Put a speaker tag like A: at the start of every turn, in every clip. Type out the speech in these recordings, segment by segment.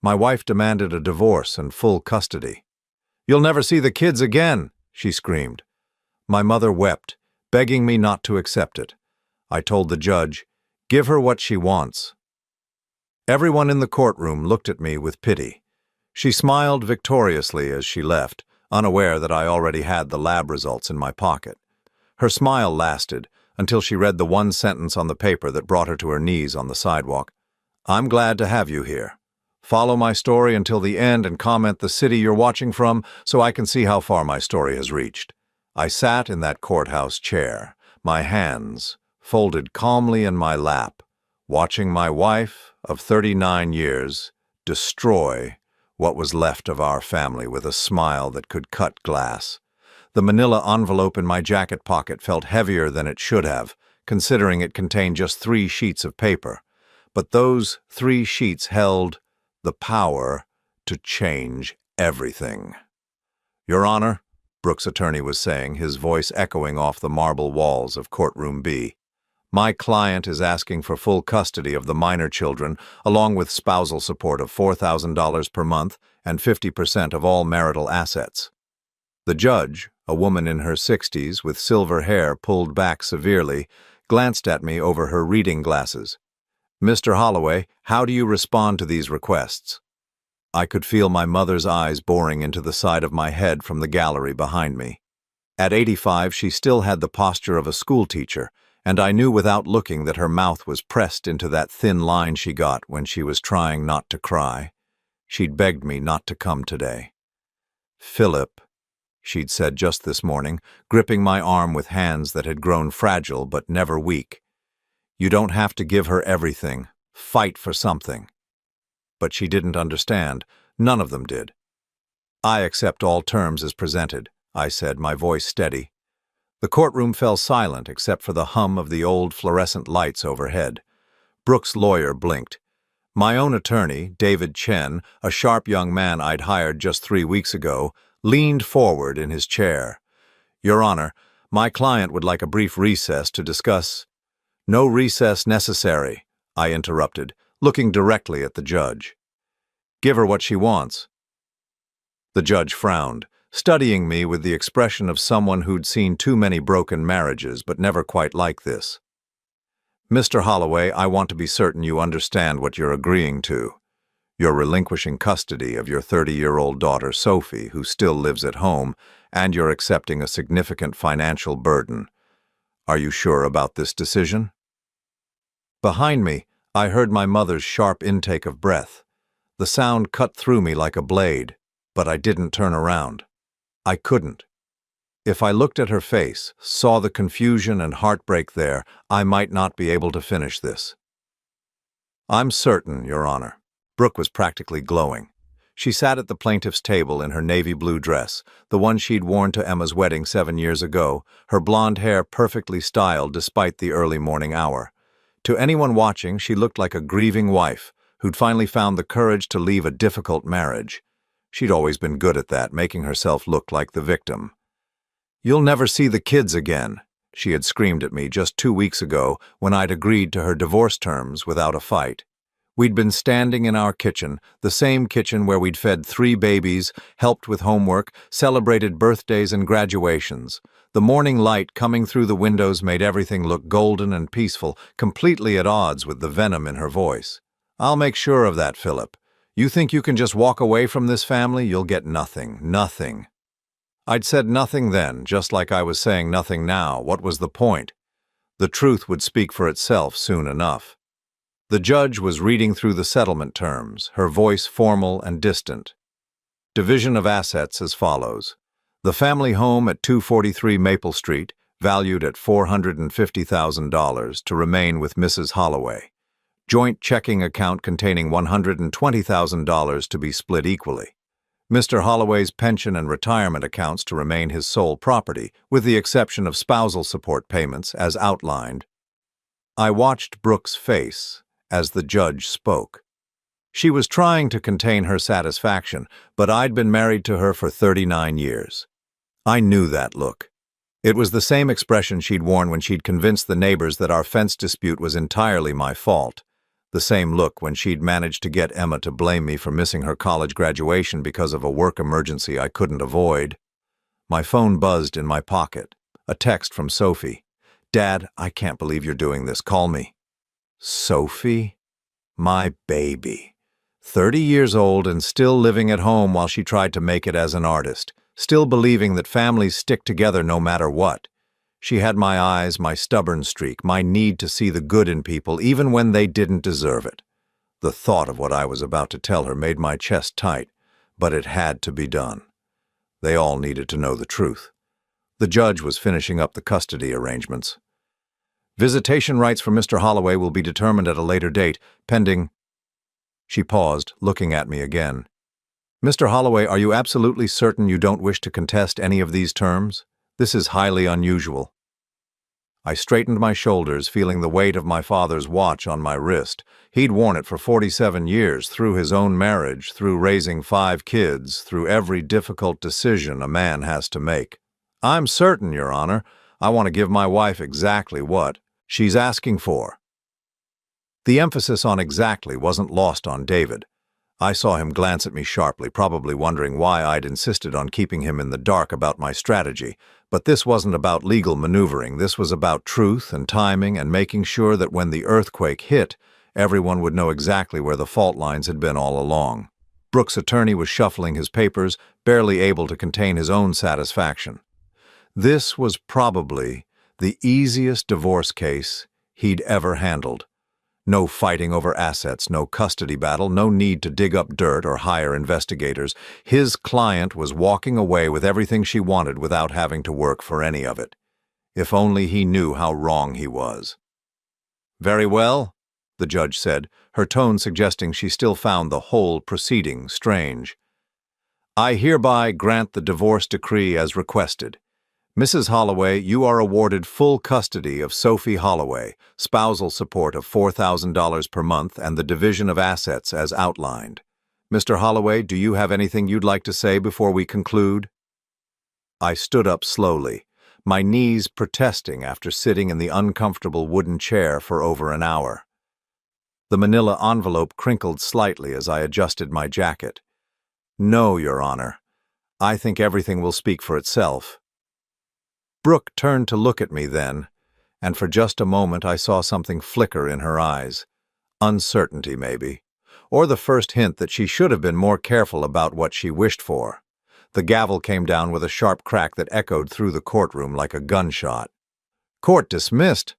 A: My wife demanded a divorce and full custody. "You'll never see the kids again," she screamed. My mother wept, begging me not to accept it. I told the judge, "Give her what she wants." Everyone in the courtroom looked at me with pity. She smiled victoriously as she left, unaware that I already had the lab results in my pocket. Her smile lasted until she read the one sentence on the paper that brought her to her knees on the sidewalk. "I'm glad to have you here. Follow my story until the end and comment the city you're watching from so I can see how far my story has reached." I sat in that courthouse chair, my hands folded calmly in my lap, watching my wife of 39 years destroy what was left of our family with a smile that could cut glass. The manila envelope in my jacket pocket felt heavier than it should have, considering it contained just 3 sheets of paper. But those 3 sheets held the power to change everything. "Your Honor," Brooks' attorney was saying, his voice echoing off the marble walls of courtroom B, "my client is asking for full custody of the minor children, along with spousal support of $4,000 per month and 50% of all marital assets." The judge, a woman in her 60s with silver hair pulled back severely, glanced at me over her reading glasses. "Mr. Holloway, how do you respond to these requests?" I could feel my mother's eyes boring into the side of my head from the gallery behind me. At 85, she still had the posture of a schoolteacher, and I knew without looking that her mouth was pressed into that thin line she got when she was trying not to cry. She'd begged me not to come today. "Philip," she'd said just this morning, gripping my arm with hands that had grown fragile but never weak. "You don't have to give her everything. Fight for something." But she didn't understand. None of them did. "I accept all terms as presented," I said, my voice steady. The courtroom fell silent except for the hum of the old fluorescent lights overhead. Brooks' lawyer blinked. My own attorney, David Chen, a sharp young man I'd hired just 3 weeks ago, leaned forward in his chair. "Your Honor, my client would like a brief recess to discuss—" "No recess necessary," I interrupted, looking directly at the judge. "Give her what she wants." The judge frowned, studying me with the expression of someone who'd seen too many broken marriages, but never quite like this. "Mr. Holloway, I want to be certain you understand what you're agreeing to. You're relinquishing custody of your 30-year-old daughter, Sophie, who still lives at home, and you're accepting a significant financial burden. Are you sure about this decision?" Behind me, I heard my mother's sharp intake of breath. The sound cut through me like a blade, but I didn't turn around. I couldn't. If I looked at her face, saw the confusion and heartbreak there, I might not be able to finish this. "I'm certain, Your Honor." Brooke was practically glowing. She sat at the plaintiff's table in her navy blue dress, the one she'd worn to Emma's wedding 7 years ago, her blonde hair perfectly styled despite the early morning hour. To anyone watching, she looked like a grieving wife who'd finally found the courage to leave a difficult marriage. She'd always been good at that, making herself look like the victim. "You'll never see the kids again," she had screamed at me just 2 weeks ago when I'd agreed to her divorce terms without a fight. We'd been standing in our kitchen, the same kitchen where we'd fed 3 babies, helped with homework, celebrated birthdays and graduations. The morning light coming through the windows made everything look golden and peaceful, completely at odds with the venom in her voice. "I'll make sure of that, Philip. You think you can just walk away from this family? You'll get nothing, nothing." I'd said nothing then, just like I was saying nothing now. What was the point? The truth would speak for itself soon enough. The judge was reading through the settlement terms, her voice formal and distant. Division of assets as follows. The family home at 243 Maple Street, valued at $450,000, to remain with Mrs. Holloway. Joint checking account containing $120,000 to be split equally. Mr. Holloway's pension and retirement accounts to remain his sole property, with the exception of spousal support payments as outlined. I watched Brooke's face as the judge spoke. She was trying to contain her satisfaction, but I'd been married to her for 39 years. I knew that look. It was the same expression she'd worn when she'd convinced the neighbors that our fence dispute was entirely my fault. The same look when she'd managed to get Emma to blame me for missing her college graduation because of a work emergency I couldn't avoid. My phone buzzed in my pocket. A text from Sophie. "Dad, I can't believe you're doing this. Call me." Sophie? My baby. 30 years old and still living at home while she tried to make it as an artist, still believing that families stick together no matter what. She had my eyes, my stubborn streak, my need to see the good in people even when they didn't deserve it. The thought of what I was about to tell her made my chest tight, but it had to be done. They all needed to know the truth. The judge was finishing up the custody arrangements. "Visitation rights for Mr. Holloway will be determined at a later date, pending—" She paused, looking at me again. "Mr. Holloway, are you absolutely certain you don't wish to contest any of these terms? This is highly unusual." I straightened my shoulders, feeling the weight of my father's watch on my wrist. He'd worn it for 47 years, through his own marriage, through raising 5 kids, through every difficult decision a man has to make. "I'm certain, Your Honor. I want to give my wife exactly what she's asking for." The emphasis on exactly wasn't lost on David. I saw him glance at me sharply, probably wondering why I'd insisted on keeping him in the dark about my strategy. But this wasn't about legal maneuvering. This was about truth and timing and making sure that when the earthquake hit, everyone would know exactly where the fault lines had been all along. Brooke's attorney was shuffling his papers, barely able to contain his own satisfaction. This was probably the easiest divorce case he'd ever handled. No fighting over assets, no custody battle, no need to dig up dirt or hire investigators. His client was walking away with everything she wanted without having to work for any of it. If only he knew how wrong he was. "Very well," the judge said, her tone suggesting she still found the whole proceeding strange. "I hereby grant the divorce decree as requested. Mrs. Holloway, you are awarded full custody of Sophie Holloway, spousal support of $4,000 per month, and the division of assets as outlined. Mr. Holloway, do you have anything you'd like to say before we conclude?" I stood up slowly, my knees protesting after sitting in the uncomfortable wooden chair for over an hour. The manila envelope crinkled slightly as I adjusted my jacket. "No, Your Honor. I think everything will speak for itself." Brooke turned to look at me then, and for just a moment I saw something flicker in her eyes. Uncertainty, maybe. Or the first hint that she should have been more careful about what she wished for. The gavel came down with a sharp crack that echoed through the courtroom like a gunshot. "Court dismissed."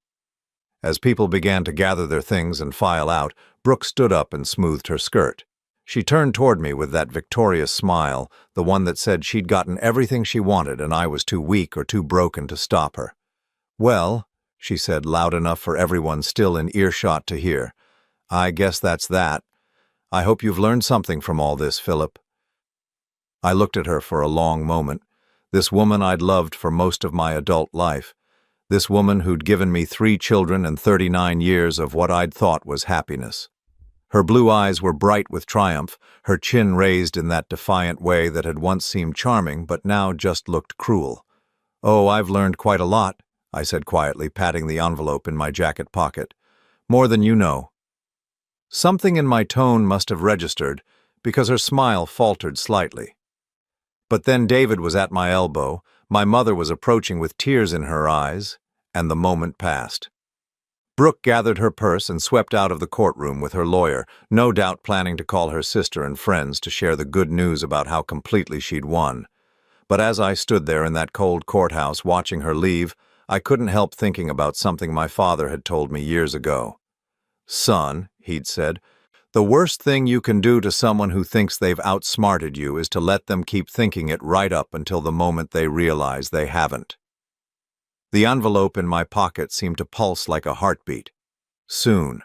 A: As people began to gather their things and file out, Brooke stood up and smoothed her skirt. She turned toward me with that victorious smile, the one that said she'd gotten everything she wanted and I was too weak or too broken to stop her. "Well," she said loud enough for everyone still in earshot to hear, "I guess that's that. I hope you've learned something from all this, Philip." I looked at her for a long moment. This woman I'd loved for most of my adult life. This woman who'd given me 3 children and 39 years of what I'd thought was happiness. Her blue eyes were bright with triumph, her chin raised in that defiant way that had once seemed charming but now just looked cruel. "Oh, I've learned quite a lot," I said quietly, patting the envelope in my jacket pocket. "More than you know." Something in my tone must have registered, because her smile faltered slightly. But then David was at my elbow, my mother was approaching with tears in her eyes, and the moment passed. Brooke gathered her purse and swept out of the courtroom with her lawyer, no doubt planning to call her sister and friends to share the good news about how completely she'd won. But as I stood there in that cold courthouse watching her leave, I couldn't help thinking about something my father had told me years ago. "Son," he'd said, "the worst thing you can do to someone who thinks they've outsmarted you is to let them keep thinking it right up until the moment they realize they haven't." The envelope in my pocket seemed to pulse like a heartbeat. Soon,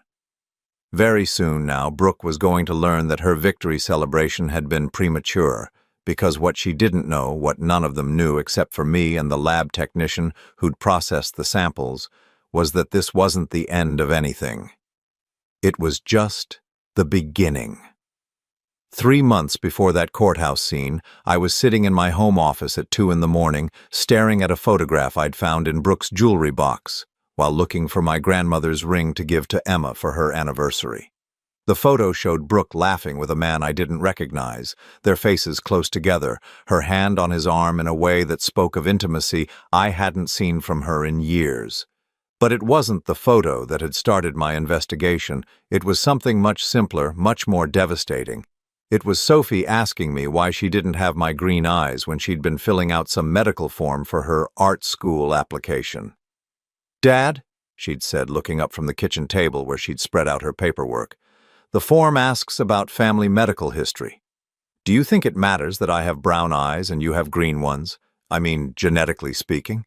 A: very soon now, Brooke was going to learn that her victory celebration had been premature, because what she didn't know, what none of them knew except for me and the lab technician who'd processed the samples, was that this wasn't the end of anything. It was just the beginning. 3 months before that courthouse scene, I was sitting in my home office at 2 in the morning, staring at a photograph I'd found in Brooke's jewelry box, while looking for my grandmother's ring to give to Emma for her anniversary. The photo showed Brooke laughing with a man I didn't recognize, their faces close together, her hand on his arm in a way that spoke of intimacy I hadn't seen from her in years. But it wasn't the photo that had started my investigation. It was something much simpler, much more devastating. It was Sophie asking me why she didn't have my green eyes when she'd been filling out some medical form for her art school application. "Dad," she'd said, looking up from the kitchen table where she'd spread out her paperwork, "the form asks about family medical history. Do you think it matters that I have brown eyes and you have green ones? I mean, genetically speaking?"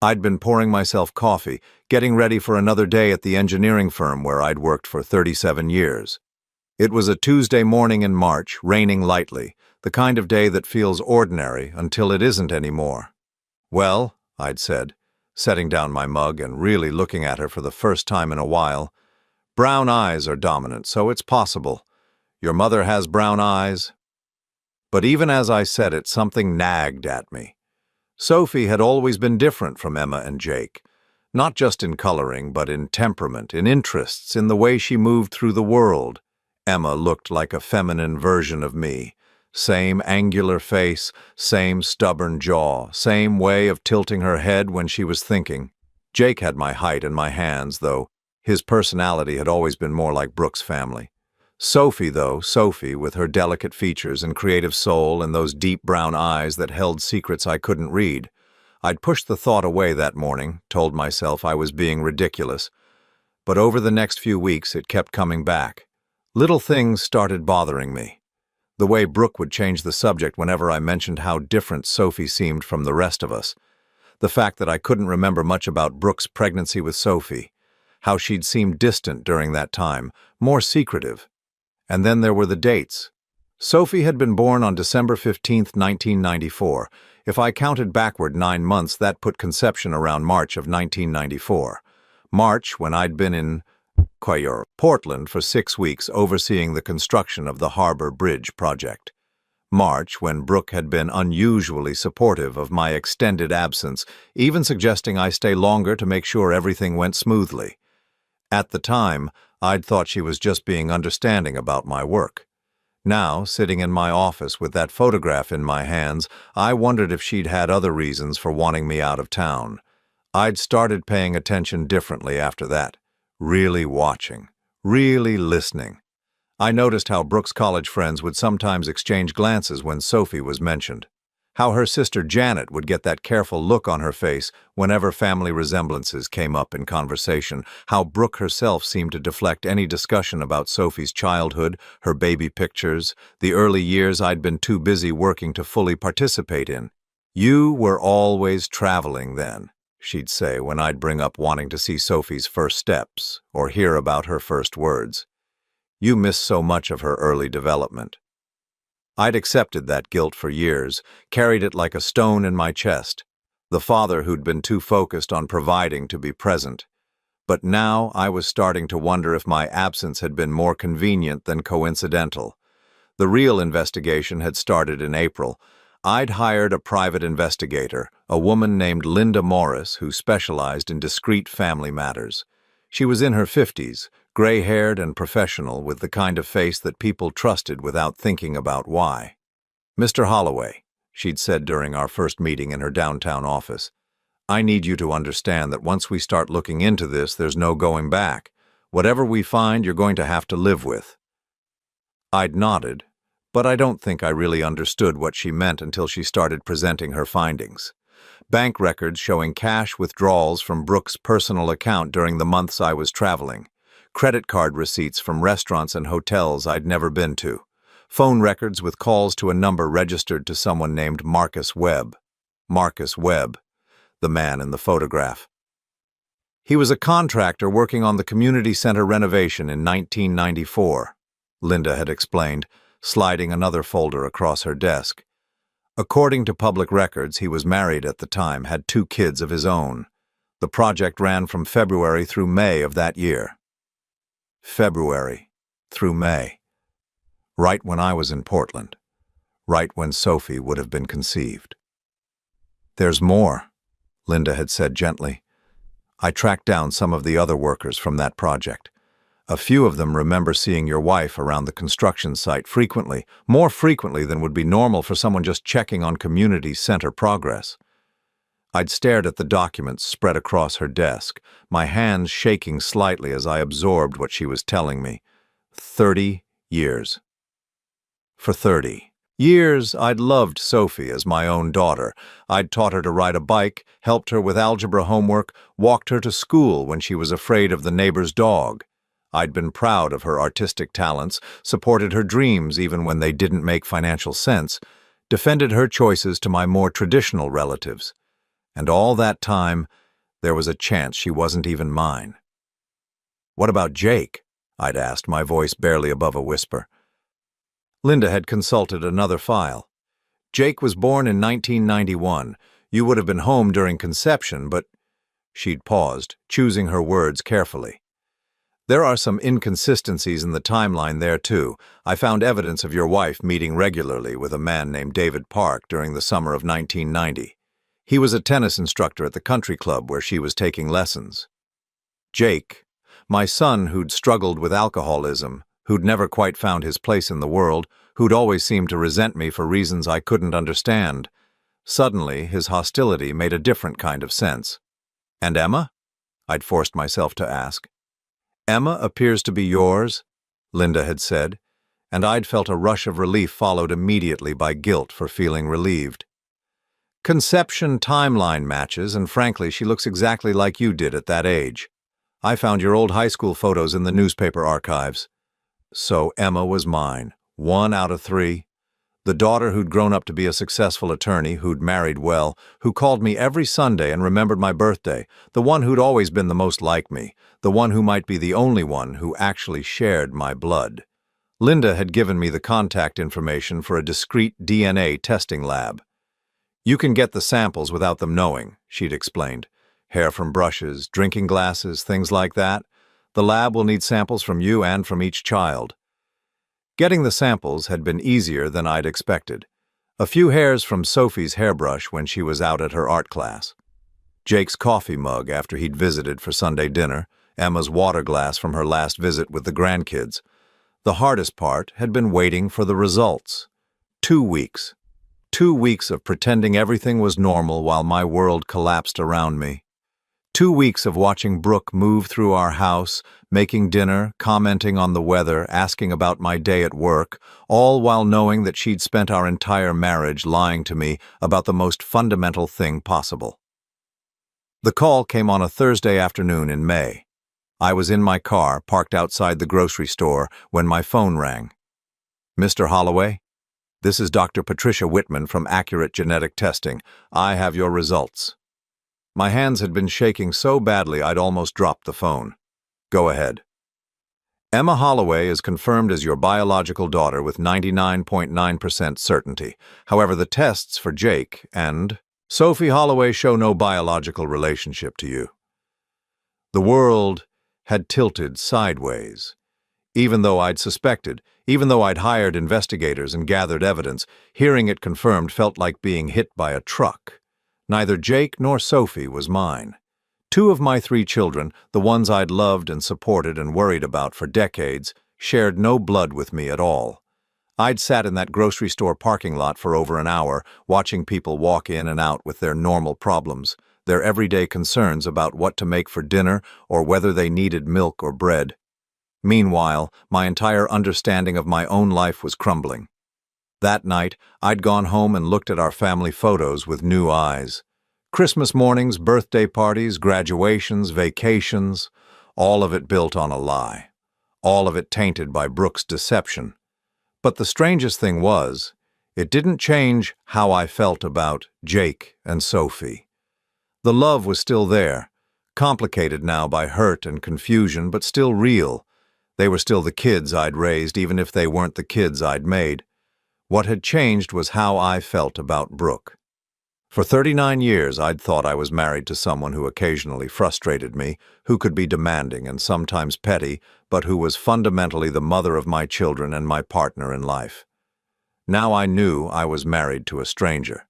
A: I'd been pouring myself coffee, getting ready for another day at the engineering firm where I'd worked for 37 years. It was a Tuesday morning in March, raining lightly, the kind of day that feels ordinary until it isn't anymore. "Well," I'd said, setting down my mug and really looking at her for the first time in a while, "brown eyes are dominant, so it's possible. Your mother has brown eyes." But even as I said it, something nagged at me. Sophie had always been different from Emma and Jake, not just in coloring, but in temperament, in interests, in the way she moved through the world. Emma looked like a feminine version of me. Same angular face, same stubborn jaw, same way of tilting her head when she was thinking. Jake had my height and my hands, though his personality had always been more like Brooke's family. Sophie, with her delicate features and creative soul and those deep brown eyes that held secrets I couldn't read. I'd pushed the thought away that morning, told myself I was being ridiculous. But over the next few weeks it kept coming back. Little things started bothering me. The way Brooke would change the subject whenever I mentioned how different Sophie seemed from the rest of us. The fact that I couldn't remember much about Brooke's pregnancy with Sophie. How she'd seemed distant during that time, more secretive. And then there were the dates. Sophie had been born on December 15th, 1994. If I counted backward 9 months, that put conception around March of 1994. March, when I'd been in Portland for 6 weeks overseeing the construction of the Harbor Bridge project. March, when Brooke had been unusually supportive of my extended absence, even suggesting I stay longer to make sure everything went smoothly. At the time, I'd thought she was just being understanding about my work. Now, sitting in my office with that photograph in my hands, I wondered if she'd had other reasons for wanting me out of town. I'd started paying attention differently after that, really watching, really listening. I noticed how Brooke's college friends would sometimes exchange glances when Sophie was mentioned. How her sister Janet would get that careful look on her face whenever family resemblances came up in conversation. How Brooke herself seemed to deflect any discussion about Sophie's childhood, her baby pictures, the early years I'd been too busy working to fully participate in. "You were always traveling then," she'd say when I'd bring up wanting to see Sophie's first steps or hear about her first words. "You missed so much of her early development." I'd accepted that guilt for years, carried it like a stone in my chest, the father who'd been too focused on providing to be present. But now I was starting to wonder if my absence had been more convenient than coincidental. The real investigation had started in April. I'd hired a private investigator, a woman named Linda Morris, who specialized in discrete family matters. She was in her 50s, gray-haired and professional, with the kind of face that people trusted without thinking about why. "Mr. Holloway," she'd said during our first meeting in her downtown office, "I need you to understand that once we start looking into this, there's no going back. Whatever we find, you're going to have to live with." I'd nodded, but I don't think I really understood what she meant until she started presenting her findings. Bank records showing cash withdrawals from Brooke's personal account during the months I was traveling. Credit card receipts from restaurants and hotels I'd never been to. Phone records with calls to a number registered to someone named Marcus Webb. Marcus Webb, the man in the photograph. He was a contractor working on the community center renovation in 1994, Linda had explained, sliding another folder across her desk. According to public records, he was married at the time, had 2 kids of his own. The project ran from February through May of that year. February through May. Right when I was in Portland. Right when Sophie would have been conceived. "There's more," Linda had said gently. "I tracked down some of the other workers from that project. A few of them remember seeing your wife around the construction site frequently, more frequently than would be normal for someone just checking on community center progress. I'd stared at the documents spread across her desk, my hands shaking slightly as I absorbed what she was telling me. 30 years. For 30 years, I'd loved Sophie as my own daughter. I'd taught her to ride a bike, helped her with algebra homework, walked her to school when she was afraid of the neighbor's dog. I'd been proud of her artistic talents, supported her dreams even when they didn't make financial sense, defended her choices to my more traditional relatives. And all that time, there was a chance she wasn't even mine. "What about Jake?" I'd asked, my voice barely above a whisper. Linda had consulted another file. "Jake was born in 1991. You would have been home during conception, but—" She'd paused, choosing her words carefully. "There are some inconsistencies in the timeline there, too. I found evidence of your wife meeting regularly with a man named David Park during the summer of 1990. He was a tennis instructor at the country club where she was taking lessons. Jake, my son who'd struggled with alcoholism, who'd never quite found his place in the world, who'd always seemed to resent me for reasons I couldn't understand. Suddenly, his hostility made a different kind of sense. And Emma?" I'd forced myself to ask. "Emma appears to be yours," Linda had said, and I'd felt a rush of relief followed immediately by guilt for feeling relieved. "Conception timeline matches, and frankly, she looks exactly like you did at that age. I found your old high school photos in the newspaper archives." So Emma was mine, 1 out of 3. The daughter who'd grown up to be a successful attorney, who'd married well, who called me every Sunday and remembered my birthday, the one who'd always been the most like me, the one who might be the only one who actually shared my blood. Linda had given me the contact information for a discrete DNA testing lab. "You can get the samples without them knowing," she'd explained. "Hair from brushes, drinking glasses, things like that. The lab will need samples from you and from each child." Getting the samples had been easier than I'd expected. A few hairs from Sophie's hairbrush when she was out at her art class. Jake's coffee mug after he'd visited for Sunday dinner, Emma's water glass from her last visit with the grandkids. The hardest part had been waiting for the results. 2 weeks. 2 weeks of pretending everything was normal while my world collapsed around me. 2 weeks of watching Brooke move through our house, making dinner, commenting on the weather, asking about my day at work, all while knowing that she'd spent our entire marriage lying to me about the most fundamental thing possible. The call came on a Thursday afternoon in May. I was in my car, parked outside the grocery store, when my phone rang. "Mr. Holloway? This is Dr. Patricia Whitman from Accurate Genetic Testing. I have your results." My hands had been shaking so badly I'd almost dropped the phone. "Go ahead." "Emma Holloway is confirmed as your biological daughter with 99.9% certainty. However, the tests for Jake and Sophie Holloway show no biological relationship to you." The world had tilted sideways. Even though I'd suspected, even though I'd hired investigators and gathered evidence, hearing it confirmed felt like being hit by a truck. Neither Jake nor Sophie was mine. 2 of my 3 children, the ones I'd loved and supported and worried about for decades, shared no blood with me at all. I'd sat in that grocery store parking lot for over an hour, watching people walk in and out with their normal problems, their everyday concerns about what to make for dinner or whether they needed milk or bread. Meanwhile, my entire understanding of my own life was crumbling. That night, I'd gone home and looked at our family photos with new eyes. Christmas mornings, birthday parties, graduations, vacations, all of it built on a lie. All of it tainted by Brooke's deception. But the strangest thing was, it didn't change how I felt about Jake and Sophie. The love was still there, complicated now by hurt and confusion, but still real. They were still the kids I'd raised, even if they weren't the kids I'd made. What had changed was how I felt about Brooke. For 39 years, I'd thought I was married to someone who occasionally frustrated me, who could be demanding and sometimes petty, but who was fundamentally the mother of my children and my partner in life. Now I knew I was married to a stranger.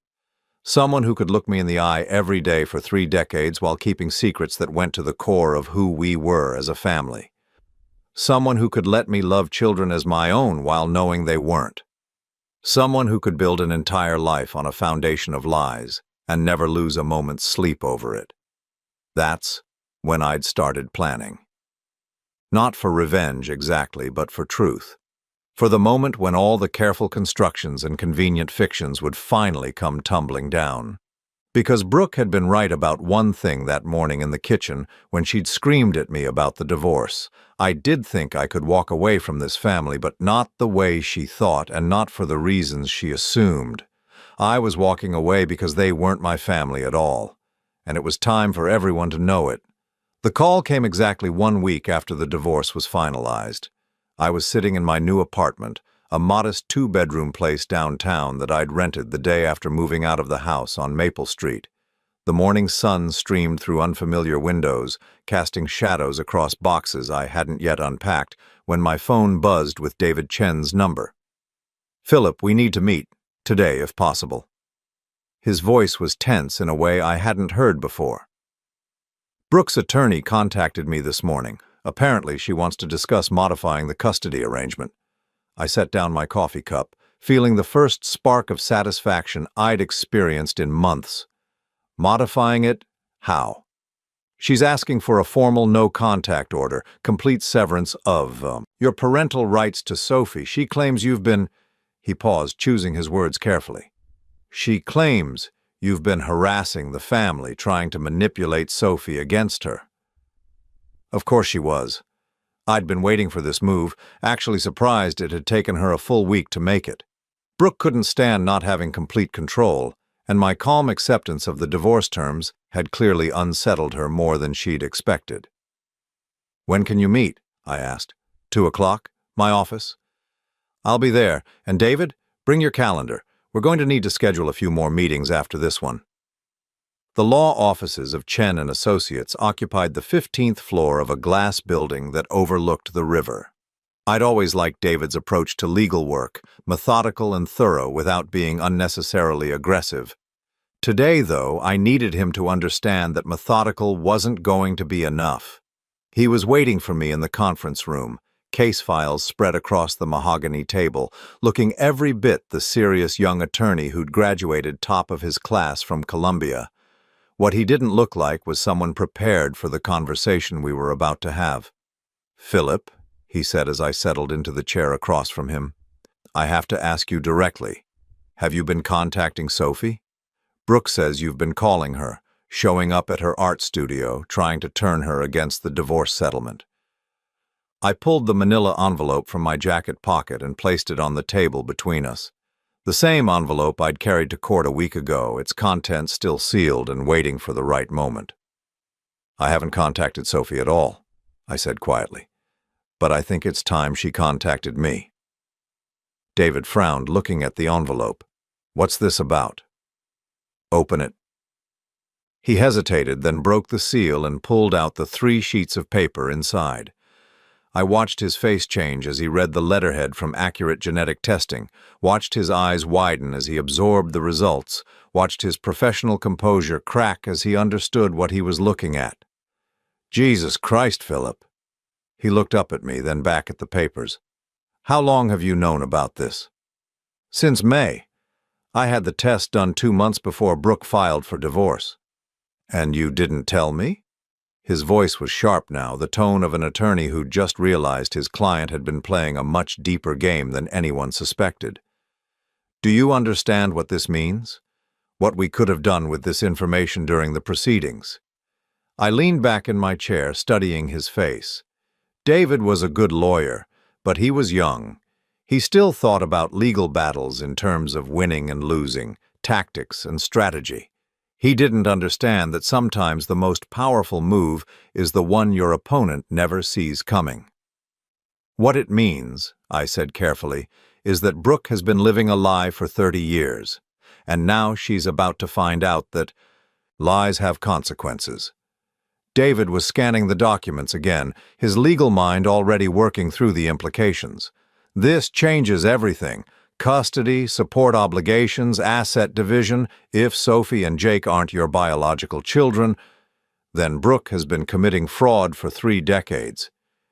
A: Someone who could look me in the eye every day for 3 decades while keeping secrets that went to the core of who we were as a family. Someone who could let me love children as my own while knowing they weren't. Someone who could build an entire life on a foundation of lies and never lose a moment's sleep over it. That's when I'd started planning. Not for revenge exactly, but for truth. For the moment when all the careful constructions and convenient fictions would finally come tumbling down. Because Brooke had been right about one thing that morning in the kitchen when she'd screamed at me about the divorce. I did think I could walk away from this family, but not the way she thought and not for the reasons she assumed. I was walking away because they weren't my family at all, and it was time for everyone to know it. The call came exactly 1 week after the divorce was finalized. I was sitting in my new apartment, a modest 2-bedroom place downtown that I'd rented the day after moving out of the house on Maple Street. The morning sun streamed through unfamiliar windows, casting shadows across boxes I hadn't yet unpacked, when my phone buzzed with David Chen's number. "Philip, we need to meet, today if possible." His voice was tense in a way I hadn't heard before. "Brooke's attorney contacted me this morning. Apparently she wants to discuss modifying the custody arrangement." I set down my coffee cup, feeling the first spark of satisfaction I'd experienced in months. Modifying it? How? "She's asking for a formal no-contact order, complete severance of your parental rights to Sophie. She claims you've been—" He paused, choosing his words carefully. "She claims you've been harassing the family, trying to manipulate Sophie against her." Of course she was. I'd been waiting for this move, actually surprised it had taken her a full week to make it. Brooke couldn't stand not having complete control, and my calm acceptance of the divorce terms had clearly unsettled her more than she'd expected. "When can you meet?" I asked. 2 o'clock? My office? "I'll be there. And David, bring your calendar. We're going to need to schedule a few more meetings after this one." The law offices of Chen and Associates occupied the 15th floor of a glass building that overlooked the river. I'd always liked David's approach to legal work, methodical and thorough without being unnecessarily aggressive. Today, though, I needed him to understand that methodical wasn't going to be enough. He was waiting for me in the conference room, case files spread across the mahogany table, looking every bit the serious young attorney who'd graduated top of his class from Columbia. What he didn't look like was someone prepared for the conversation we were about to have. "Philip," he said as I settled into the chair across from him, "I have to ask you directly. Have you been contacting Sophie? Brooke says you've been calling her, showing up at her art studio, trying to turn her against the divorce settlement." I pulled the manila envelope from my jacket pocket and placed it on the table between us. The same envelope I'd carried to court a week ago, its contents still sealed and waiting for the right moment. "I haven't contacted Sophie at all," I said quietly, "but I think it's time she contacted me." David frowned, looking at the envelope. "What's this about?" "Open it." He hesitated, then broke the seal and pulled out the 3 sheets of paper inside. I watched his face change as he read the letterhead from accurate genetic testing, watched his eyes widen as he absorbed the results, watched his professional composure crack as he understood what he was looking at. "Jesus Christ, Philip." He looked up at me, then back at the papers. "How long have you known about this?" "Since May. I had the test done 2 months before Brooke filed for divorce." "And you didn't tell me?" His voice was sharp now, the tone of an attorney who'd just realized his client had been playing a much deeper game than anyone suspected. "Do you understand what this means? What we could have done with this information during the proceedings?" I leaned back in my chair, studying his face. David was a good lawyer, but he was young. He still thought about legal battles in terms of winning and losing, tactics and strategy. He didn't understand that sometimes the most powerful move is the one your opponent never sees coming. "What it means," I said carefully, "is that Brooke has been living a lie for 30 years, and now she's about to find out that lies have consequences." David was scanning the documents again, his legal mind already working through the implications. "This changes everything. Custody, support obligations, asset division. If Sophie and Jake aren't your biological children, then Brooke has been committing fraud for 3 decades.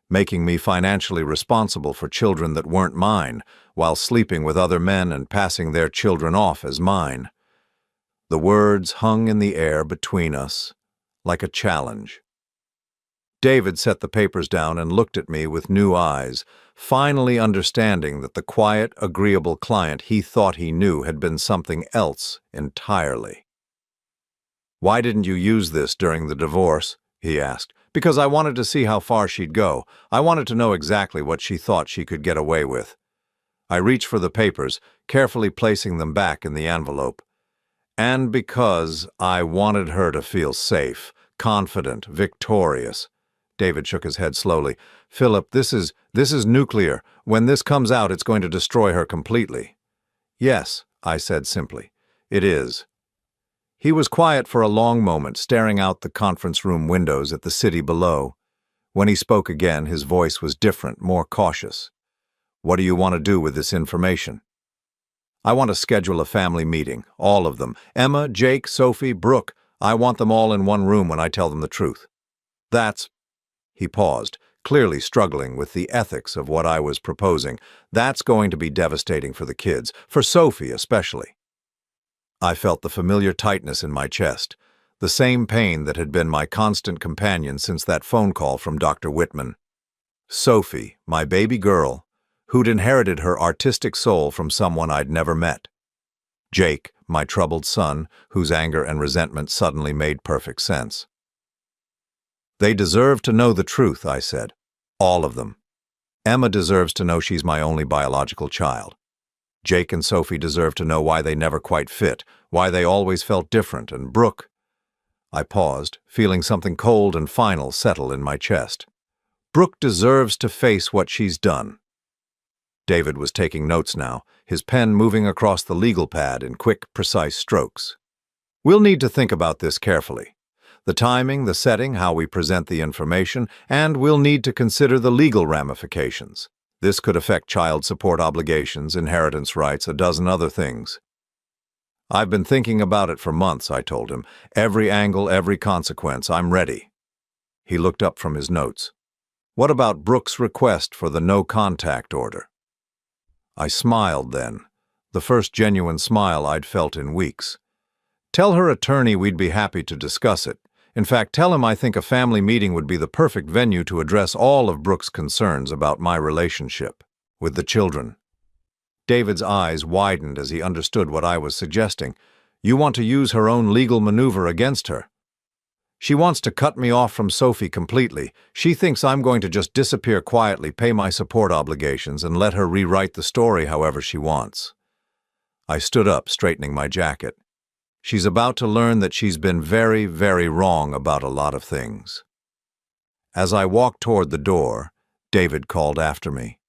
A: making me financially responsible for children that weren't mine, while sleeping with other men and passing their children off as mine. The words hung in the air between us, like a challenge. David set the papers down and looked at me with new eyes, finally understanding that the quiet, agreeable client he thought he knew had been something else entirely. "Why didn't you use this during the divorce?" he asked. "Because I wanted to see how far she'd go. I wanted to know exactly what she thought she could get away with." I reached for the papers, carefully placing them back in the envelope. "And because I wanted her to feel safe, confident, victorious." David shook his head slowly. "Philip, this is nuclear. When this comes out, it's going to destroy her completely." "Yes," I said simply. "It is." He was quiet for a long moment, staring out the conference room windows at the city below. When he spoke again, his voice was different, more cautious. "What do you want to do with this information?" "I want to schedule a family meeting, all of them. Emma, Jake, Sophie, Brooke. I want them all in one room when I tell them the truth." "That's—" He paused, clearly struggling with the ethics of what I was proposing. "That's going to be devastating for the kids, for Sophie especially." I felt the familiar tightness in my chest, the same pain that had been my constant companion since that phone call from Dr. Whitman. Sophie, my baby girl, who'd inherited her artistic soul from someone I'd never met. Jake, my troubled son, whose anger and resentment suddenly made perfect sense. "They deserve to know the truth," I said. "All of them. Emma deserves to know she's my only biological child. Jake and Sophie deserve to know why they never quite fit, why they always felt different, and Brooke—" I paused, feeling something cold and final settle in my chest. "Brooke deserves to face what she's done." David was taking notes now, his pen moving across the legal pad in quick, precise strokes. "We'll need to think about this carefully. The timing, the setting, how we present the information, and we'll need to consider the legal ramifications. This could affect child support obligations, inheritance rights, a dozen other things." "I've been thinking about it for months," I told him. "Every angle, every consequence. I'm ready." He looked up from his notes. "What about Brooke's request for the no-contact order?" I smiled then, the first genuine smile I'd felt in weeks. "Tell her attorney we'd be happy to discuss it. In fact, tell him I think a family meeting would be the perfect venue to address all of Brooke's concerns about my relationship with the children." David's eyes widened as he understood what I was suggesting. "You want to use her own legal maneuver against her?" "She wants to cut me off from Sophie completely. She thinks I'm going to just disappear quietly, pay my support obligations, and let her rewrite the story however she wants." I stood up, straightening my jacket. "She's about to learn that she's been very, very wrong about a lot of things." As I walked toward the door, David called after me.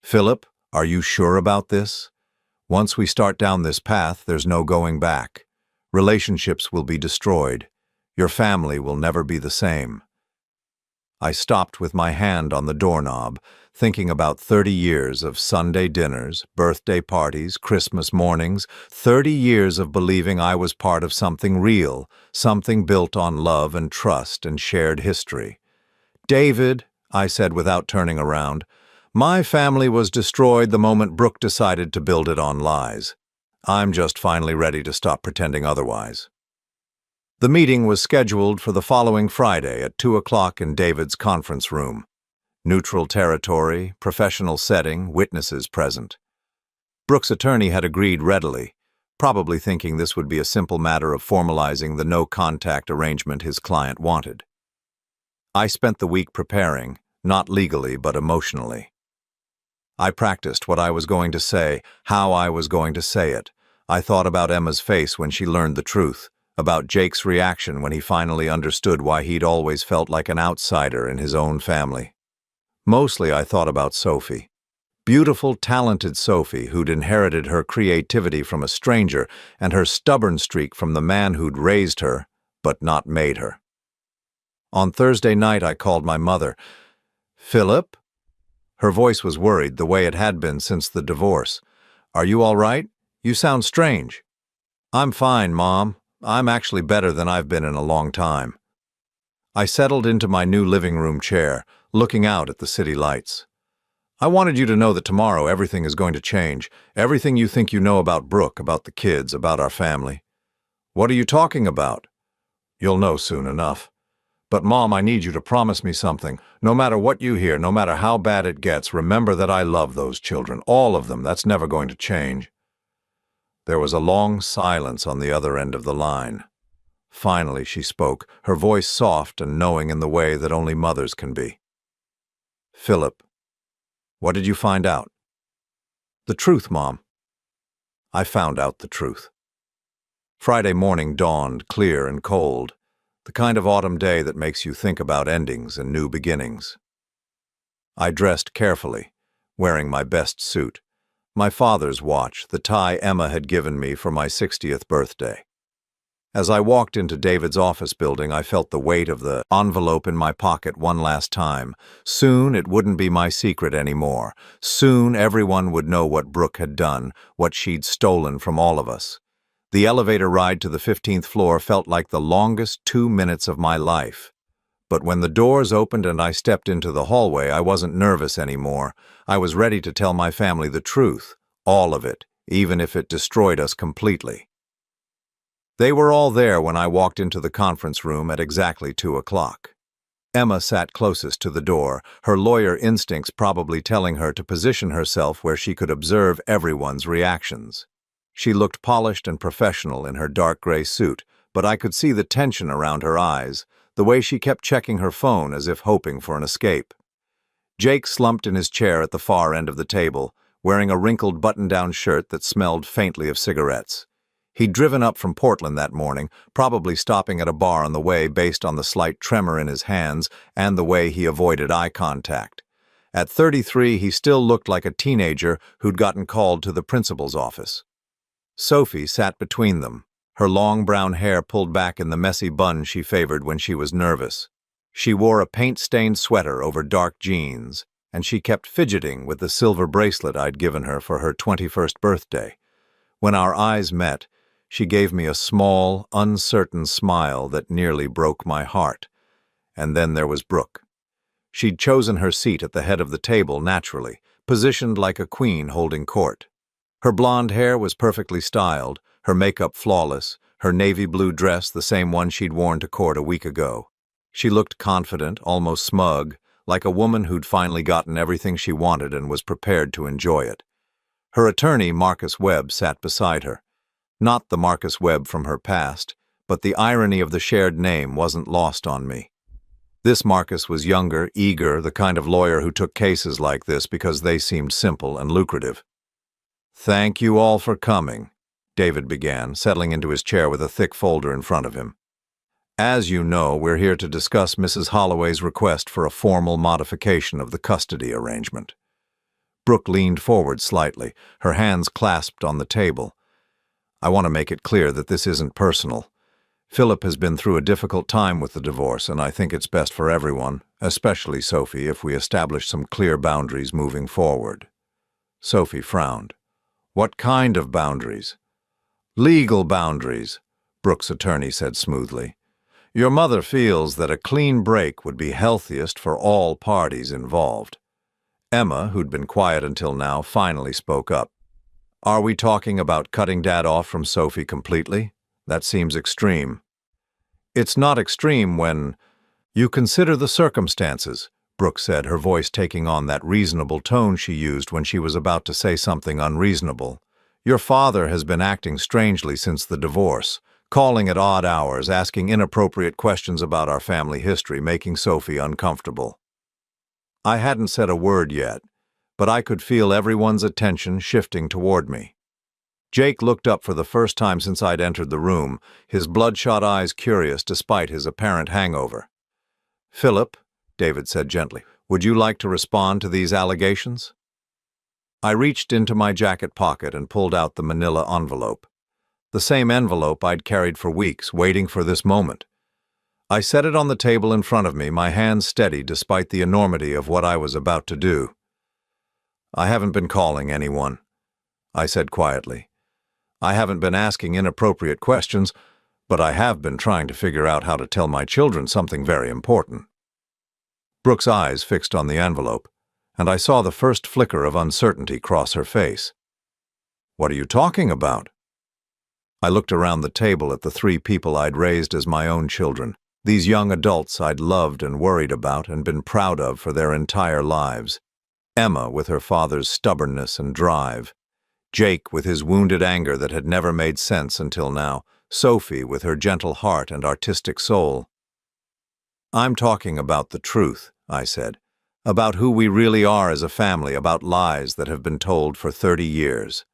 A: "Philip, are you sure about this? Once we start down this path, there's no going back. Relationships will be destroyed. Your family will never be the same." I stopped with my hand on the doorknob, thinking about 30 years of Sunday dinners, birthday parties, Christmas mornings, 30 years of believing I was part of something real, something built on love and trust and shared history. "David," I said without turning around, "my family was destroyed the moment Brooke decided to build it on lies. I'm just finally ready to stop pretending otherwise." The meeting was scheduled for the following Friday at 2 o'clock in David's conference room. Neutral territory, professional setting, witnesses present. Brooke's attorney had agreed readily, probably thinking this would be a simple matter of formalizing the no-contact arrangement his client wanted. I spent the week preparing, not legally but emotionally. I practiced what I was going to say, how I was going to say it. I thought about Emma's face when she learned the truth, about Jake's reaction when he finally understood why he'd always felt like an outsider in his own family. Mostly I thought about Sophie. Beautiful, talented Sophie who'd inherited her creativity from a stranger and her stubborn streak from the man who'd raised her, but not made her. On Thursday night I called my mother. "Philip?" Her voice was worried, the way it had been since the divorce. "Are you all right? You sound strange." "I'm fine, Mom. I'm actually better than I've been in a long time." I settled into my new living room chair, looking out at the city lights. I wanted you to know that tomorrow everything is going to change. Everything you think you know about Brooke, about the kids, about our family. What are you talking about? You'll know soon enough. But Mom, I need you to promise me something. No matter what you hear, no matter how bad it gets, remember that I love those children, all of them. That's never going to change. There was a long silence on the other end of the line. Finally, she spoke, her voice soft and knowing in the way that only mothers can be. Philip, what did you find out? The truth, Mom. I found out the truth. Friday morning dawned, clear and cold, the kind of autumn day that makes you think about endings and new beginnings. I dressed carefully, wearing my best suit, my father's watch, the tie Emma had given me for my 60th birthday. As I walked into David's office building, I felt the weight of the envelope in my pocket one last time. Soon it wouldn't be my secret anymore. Soon everyone would know what Brooke had done, what she'd stolen from all of us. The elevator ride to the 15th floor felt like the longest 2 minutes of my life. But when the doors opened and I stepped into the hallway, I wasn't nervous anymore. I was ready to tell my family the truth, all of it, even if it destroyed us completely. They were all there when I walked into the conference room at exactly 2 o'clock. Emma sat closest to the door, her lawyer instincts probably telling her to position herself where she could observe everyone's reactions. She looked polished and professional in her dark gray suit, but I could see the tension around her eyes, the way she kept checking her phone as if hoping for an escape. Jake slumped in his chair at the far end of the table, wearing a wrinkled button-down shirt that smelled faintly of cigarettes. He'd driven up from Portland that morning, probably stopping at a bar on the way based on the slight tremor in his hands and the way he avoided eye contact. At 33, he still looked like a teenager who'd gotten called to the principal's office. Sophie sat between them, her long brown hair pulled back in the messy bun she favored when she was nervous. She wore a paint-stained sweater over dark jeans, and she kept fidgeting with the silver bracelet I'd given her for her 21st birthday. When our eyes met, she gave me a small, uncertain smile that nearly broke my heart. And then there was Brooke. She'd chosen her seat at the head of the table naturally, positioned like a queen holding court. Her blonde hair was perfectly styled, her makeup flawless, her navy blue dress the same one she'd worn to court a week ago. She looked confident, almost smug, like a woman who'd finally gotten everything she wanted and was prepared to enjoy it. Her attorney, Marcus Webb, sat beside her. Not the Marcus Webb from her past, but the irony of the shared name wasn't lost on me. This Marcus was younger, eager, the kind of lawyer who took cases like this because they seemed simple and lucrative. "Thank you all for coming," David began, settling into his chair with a thick folder in front of him. "As you know, we're here to discuss Mrs. Holloway's request for a formal modification of the custody arrangement." Brooke leaned forward slightly, her hands clasped on the table. "I want to make it clear that this isn't personal. Philip has been through a difficult time with the divorce, and I think it's best for everyone, especially Sophie, if we establish some clear boundaries moving forward." Sophie frowned. "What kind of boundaries?" "Legal boundaries," Brooke's attorney said smoothly. "Your mother feels that a clean break would be healthiest for all parties involved." Emma, who'd been quiet until now, finally spoke up. "Are we talking about cutting Dad off from Sophie completely? That seems extreme." "It's not extreme when you consider the circumstances," Brooke said, her voice taking on that reasonable tone she used when she was about to say something unreasonable. "Your father has been acting strangely since the divorce, calling at odd hours, asking inappropriate questions about our family history, making Sophie uncomfortable." I hadn't said a word yet, but I could feel everyone's attention shifting toward me. Jake looked up for the first time since I'd entered the room, his bloodshot eyes curious despite his apparent hangover. "Philip," David said gently, "would you like to respond to these allegations?" I reached into my jacket pocket and pulled out the manila envelope. The same envelope I'd carried for weeks, waiting for this moment. I set it on the table in front of me, my hands steady despite the enormity of what I was about to do. "I haven't been calling anyone," I said quietly. "I haven't been asking inappropriate questions, but I have been trying to figure out how to tell my children something very important." Brooke's eyes fixed on the envelope, and I saw the first flicker of uncertainty cross her face. "What are you talking about?" I looked around the table at the three people I'd raised as my own children, these young adults I'd loved and worried about and been proud of for their entire lives. Emma with her father's stubbornness and drive, Jake with his wounded anger that had never made sense until now, Sophie with her gentle heart and artistic soul. "I'm talking about the truth," I said, "about who we really are as a family, about lies that have been told for 30 years.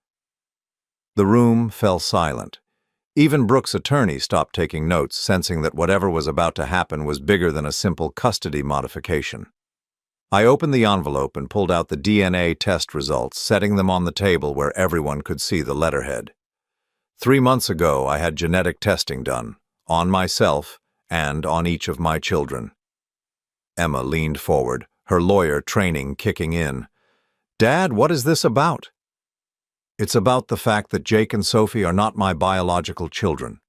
A: The room fell silent. Even Brooke's attorney stopped taking notes, sensing that whatever was about to happen was bigger than a simple custody modification. I opened the envelope and pulled out the DNA test results, setting them on the table where everyone could see the letterhead. 3 months ago, I had genetic testing done, on myself and on each of my children. Emma leaned forward, her lawyer training kicking in. "Dad, what is this about?" "It's about the fact that Jake and Sophie are not my biological children."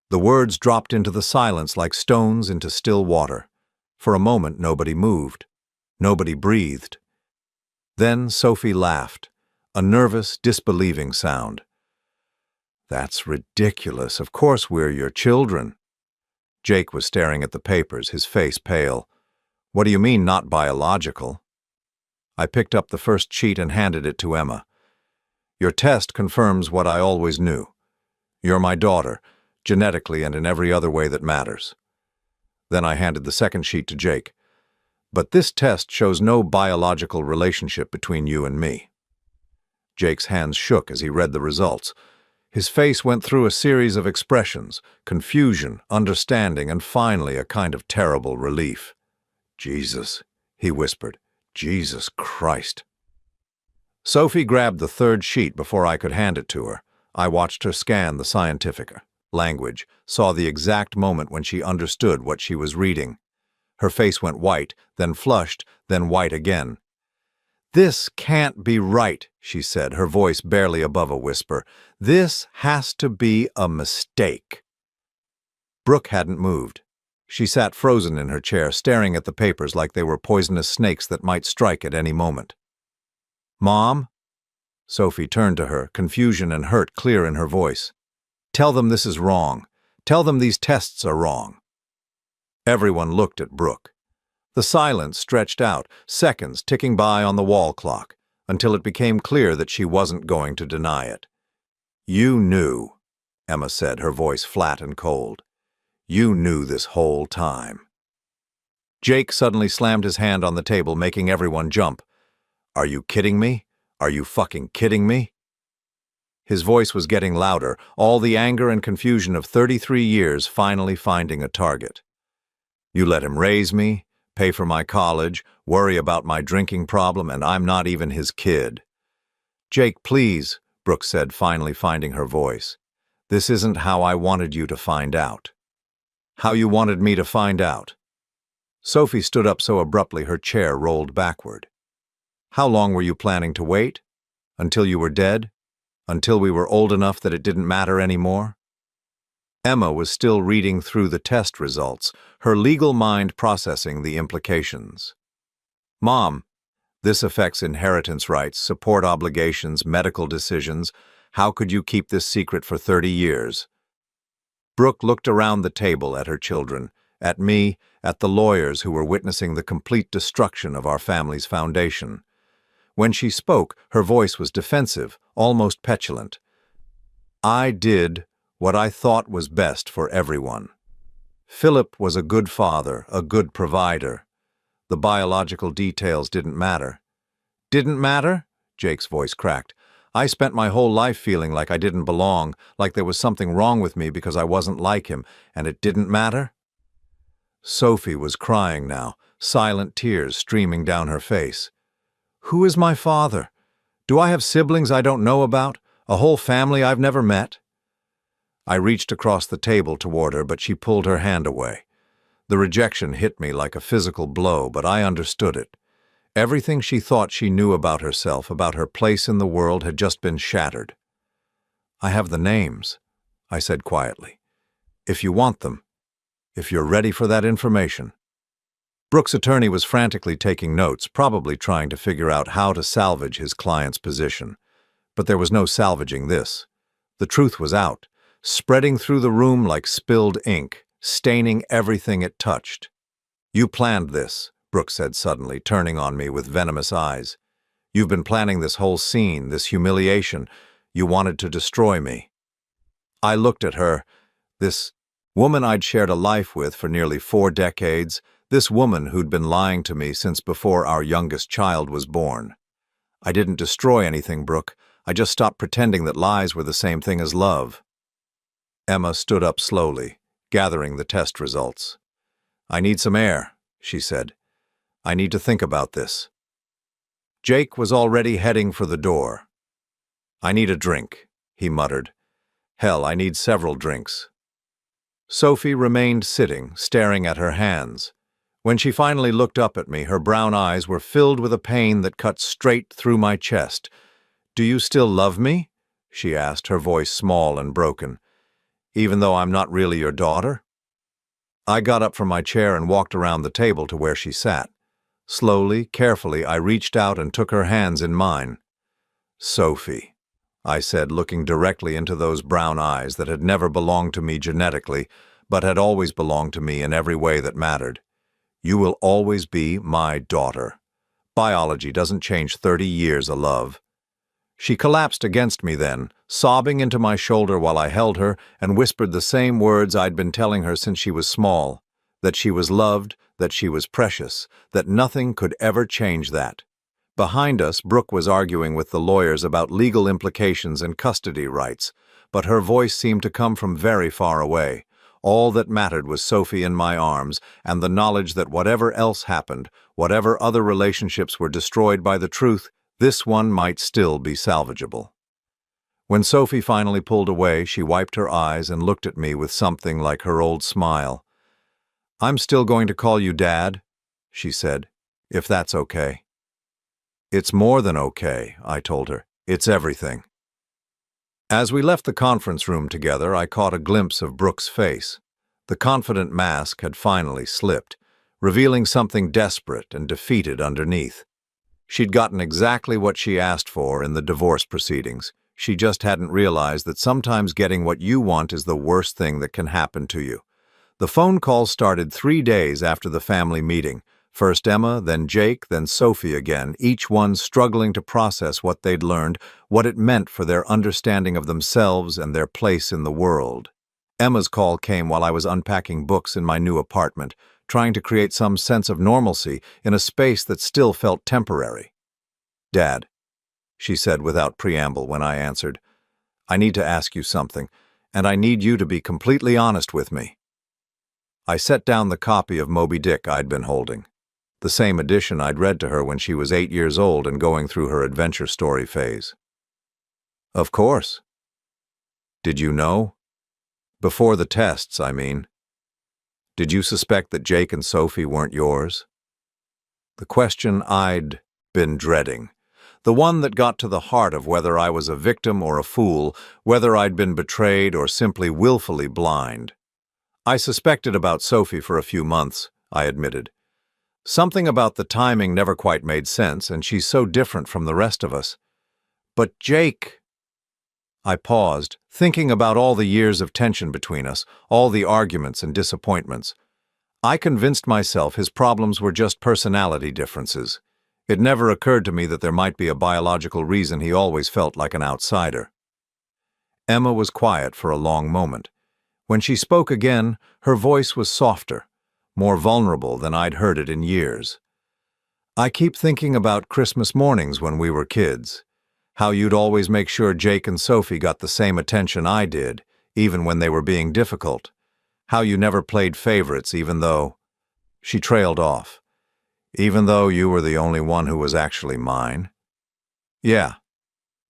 A: The words dropped into the silence like stones into still water. For a moment, nobody moved. Nobody breathed. Then Sophie laughed, a nervous, disbelieving sound. "That's ridiculous. Of course we're your children." Jake was staring at the papers, his face pale. "What do you mean, not biological?" I picked up the first sheet and handed it to Emma. "Your test confirms what I always knew. You're my daughter, genetically and in every other way that matters." Then I handed the second sheet to Jake. "But this test shows no biological relationship between you and me." Jake's hands shook as he read the results. His face went through a series of expressions, confusion, understanding, and finally a kind of terrible relief. "Jesus," he whispered. "Jesus Christ." Sophie grabbed the third sheet before I could hand it to her. I watched her scan the scientific language, saw the exact moment when she understood what she was reading. Her face went white, then flushed, then white again. "This can't be right," she said, her voice barely above a whisper. "This has to be a mistake." Brooke hadn't moved. She sat frozen in her chair, staring at the papers like they were poisonous snakes that might strike at any moment. "Mom?" Sophie turned to her, confusion and hurt clear in her voice. "Tell them this is wrong. Tell them these tests are wrong." Everyone looked at Brooke. The silence stretched out, seconds ticking by on the wall clock, until it became clear that she wasn't going to deny it. "You knew," Emma said, her voice flat and cold. "You knew this whole time." Jake suddenly slammed his hand on the table, making everyone jump. "Are you kidding me? Are you fucking kidding me?" His voice was getting louder, all the anger and confusion of 33 years finally finding a target. "You let him raise me, pay for my college, worry about my drinking problem, and I'm not even his kid." "Jake, please," Brooke said, finally finding her voice. "This isn't how I wanted you to find out." "How you wanted me to find out?" Sophie stood up so abruptly her chair rolled backward. "How long were you planning to wait? Until you were dead? Until we were old enough that it didn't matter anymore?" Emma was still reading through the test results, her legal mind processing the implications. "Mom, this affects inheritance rights, support obligations, medical decisions. How could you keep this secret for 30 years? Brooke looked around the table at her children, at me, at the lawyers who were witnessing the complete destruction of our family's foundation. When she spoke, her voice was defensive, almost petulant. "I did what I thought was best for everyone. Philip was a good father, a good provider. The biological details didn't matter." "Didn't matter?" Jake's voice cracked. "I spent my whole life feeling like I didn't belong, like there was something wrong with me because I wasn't like him, and it didn't matter?" Sophie was crying now, silent tears streaming down her face. "Who is my father? Do I have siblings I don't know about? A whole family I've never met?" I reached across the table toward her, but she pulled her hand away. The rejection hit me like a physical blow, but I understood it. Everything she thought she knew about herself, about her place in the world, had just been shattered. "I have the names," I said quietly. "If you want them, if you're ready for that information." Brooks' attorney was frantically taking notes, probably trying to figure out how to salvage his client's position. But there was no salvaging this. The truth was out, spreading through the room like spilled ink, staining everything it touched. "You planned this," Brooks said suddenly, turning on me with venomous eyes. "You've been planning this whole scene, this humiliation. You wanted to destroy me." I looked at her, this woman I'd shared a life with for nearly 4 decades, this woman who'd been lying to me since before our youngest child was born. "I didn't destroy anything, Brooke. I just stopped pretending that lies were the same thing as love." Emma stood up slowly, gathering the test results. "I need some air," she said. "I need to think about this." Jake was already heading for the door. "I need a drink," he muttered. "Hell, I need several drinks." Sophie remained sitting, staring at her hands. When she finally looked up at me, her brown eyes were filled with a pain that cut straight through my chest. "Do you still love me?" she asked, her voice small and broken. "Even though I'm not really your daughter?" I got up from my chair and walked around the table to where she sat. Slowly, carefully, I reached out and took her hands in mine. "Sophie," I said, looking directly into those brown eyes that had never belonged to me genetically, but had always belonged to me in every way that mattered. "You will always be my daughter. Biology doesn't change 30 years of love." She collapsed against me then, sobbing into my shoulder while I held her, and whispered the same words I'd been telling her since she was small, that she was loved, that she was precious, that nothing could ever change that. Behind us, Brooke was arguing with the lawyers about legal implications and custody rights, but her voice seemed to come from very far away. All that mattered was Sophie in my arms, and the knowledge that whatever else happened, whatever other relationships were destroyed by the truth, this one might still be salvageable. When Sophie finally pulled away, she wiped her eyes and looked at me with something like her old smile. "I'm still going to call you Dad," she said, "if that's okay." "It's more than okay," I told her. "It's everything." As we left the conference room together, I caught a glimpse of Brooke's face. The confident mask had finally slipped, revealing something desperate and defeated underneath. She'd gotten exactly what she asked for in the divorce proceedings. She just hadn't realized that sometimes getting what you want is the worst thing that can happen to you. The phone call started 3 days after the family meeting. First Emma, then Jake, then Sophie again, each one struggling to process what they'd learned, what it meant for their understanding of themselves and their place in the world. Emma's call came while I was unpacking books in my new apartment, trying to create some sense of normalcy in a space that still felt temporary. "Dad," she said without preamble when I answered, "I need to ask you something, and I need you to be completely honest with me." I set down the copy of Moby Dick I'd been holding, the same edition I'd read to her when she was 8 years old and going through her adventure story phase. "Of course." "Did you know? Before the tests, I mean. Did you suspect that Jake and Sophie weren't yours?" The question I'd been dreading. The one that got to the heart of whether I was a victim or a fool, whether I'd been betrayed or simply willfully blind. "I suspected about Sophie for a few months," I admitted. "Something about the timing never quite made sense, and she's so different from the rest of us. But Jake—" I paused, thinking about all the years of tension between us, all the arguments and disappointments. I convinced myself his problems were just personality differences. It never occurred to me that there might be a biological reason he always felt like an outsider. Emma was quiet for a long moment. When she spoke again, her voice was softer, more vulnerable than I'd heard it in years. "I keep thinking about Christmas mornings when we were kids. How you'd always make sure Jake and Sophie got the same attention I did, even when they were being difficult. How you never played favorites even though—" She trailed off. "Even though you were the only one who was actually mine?" "Yeah."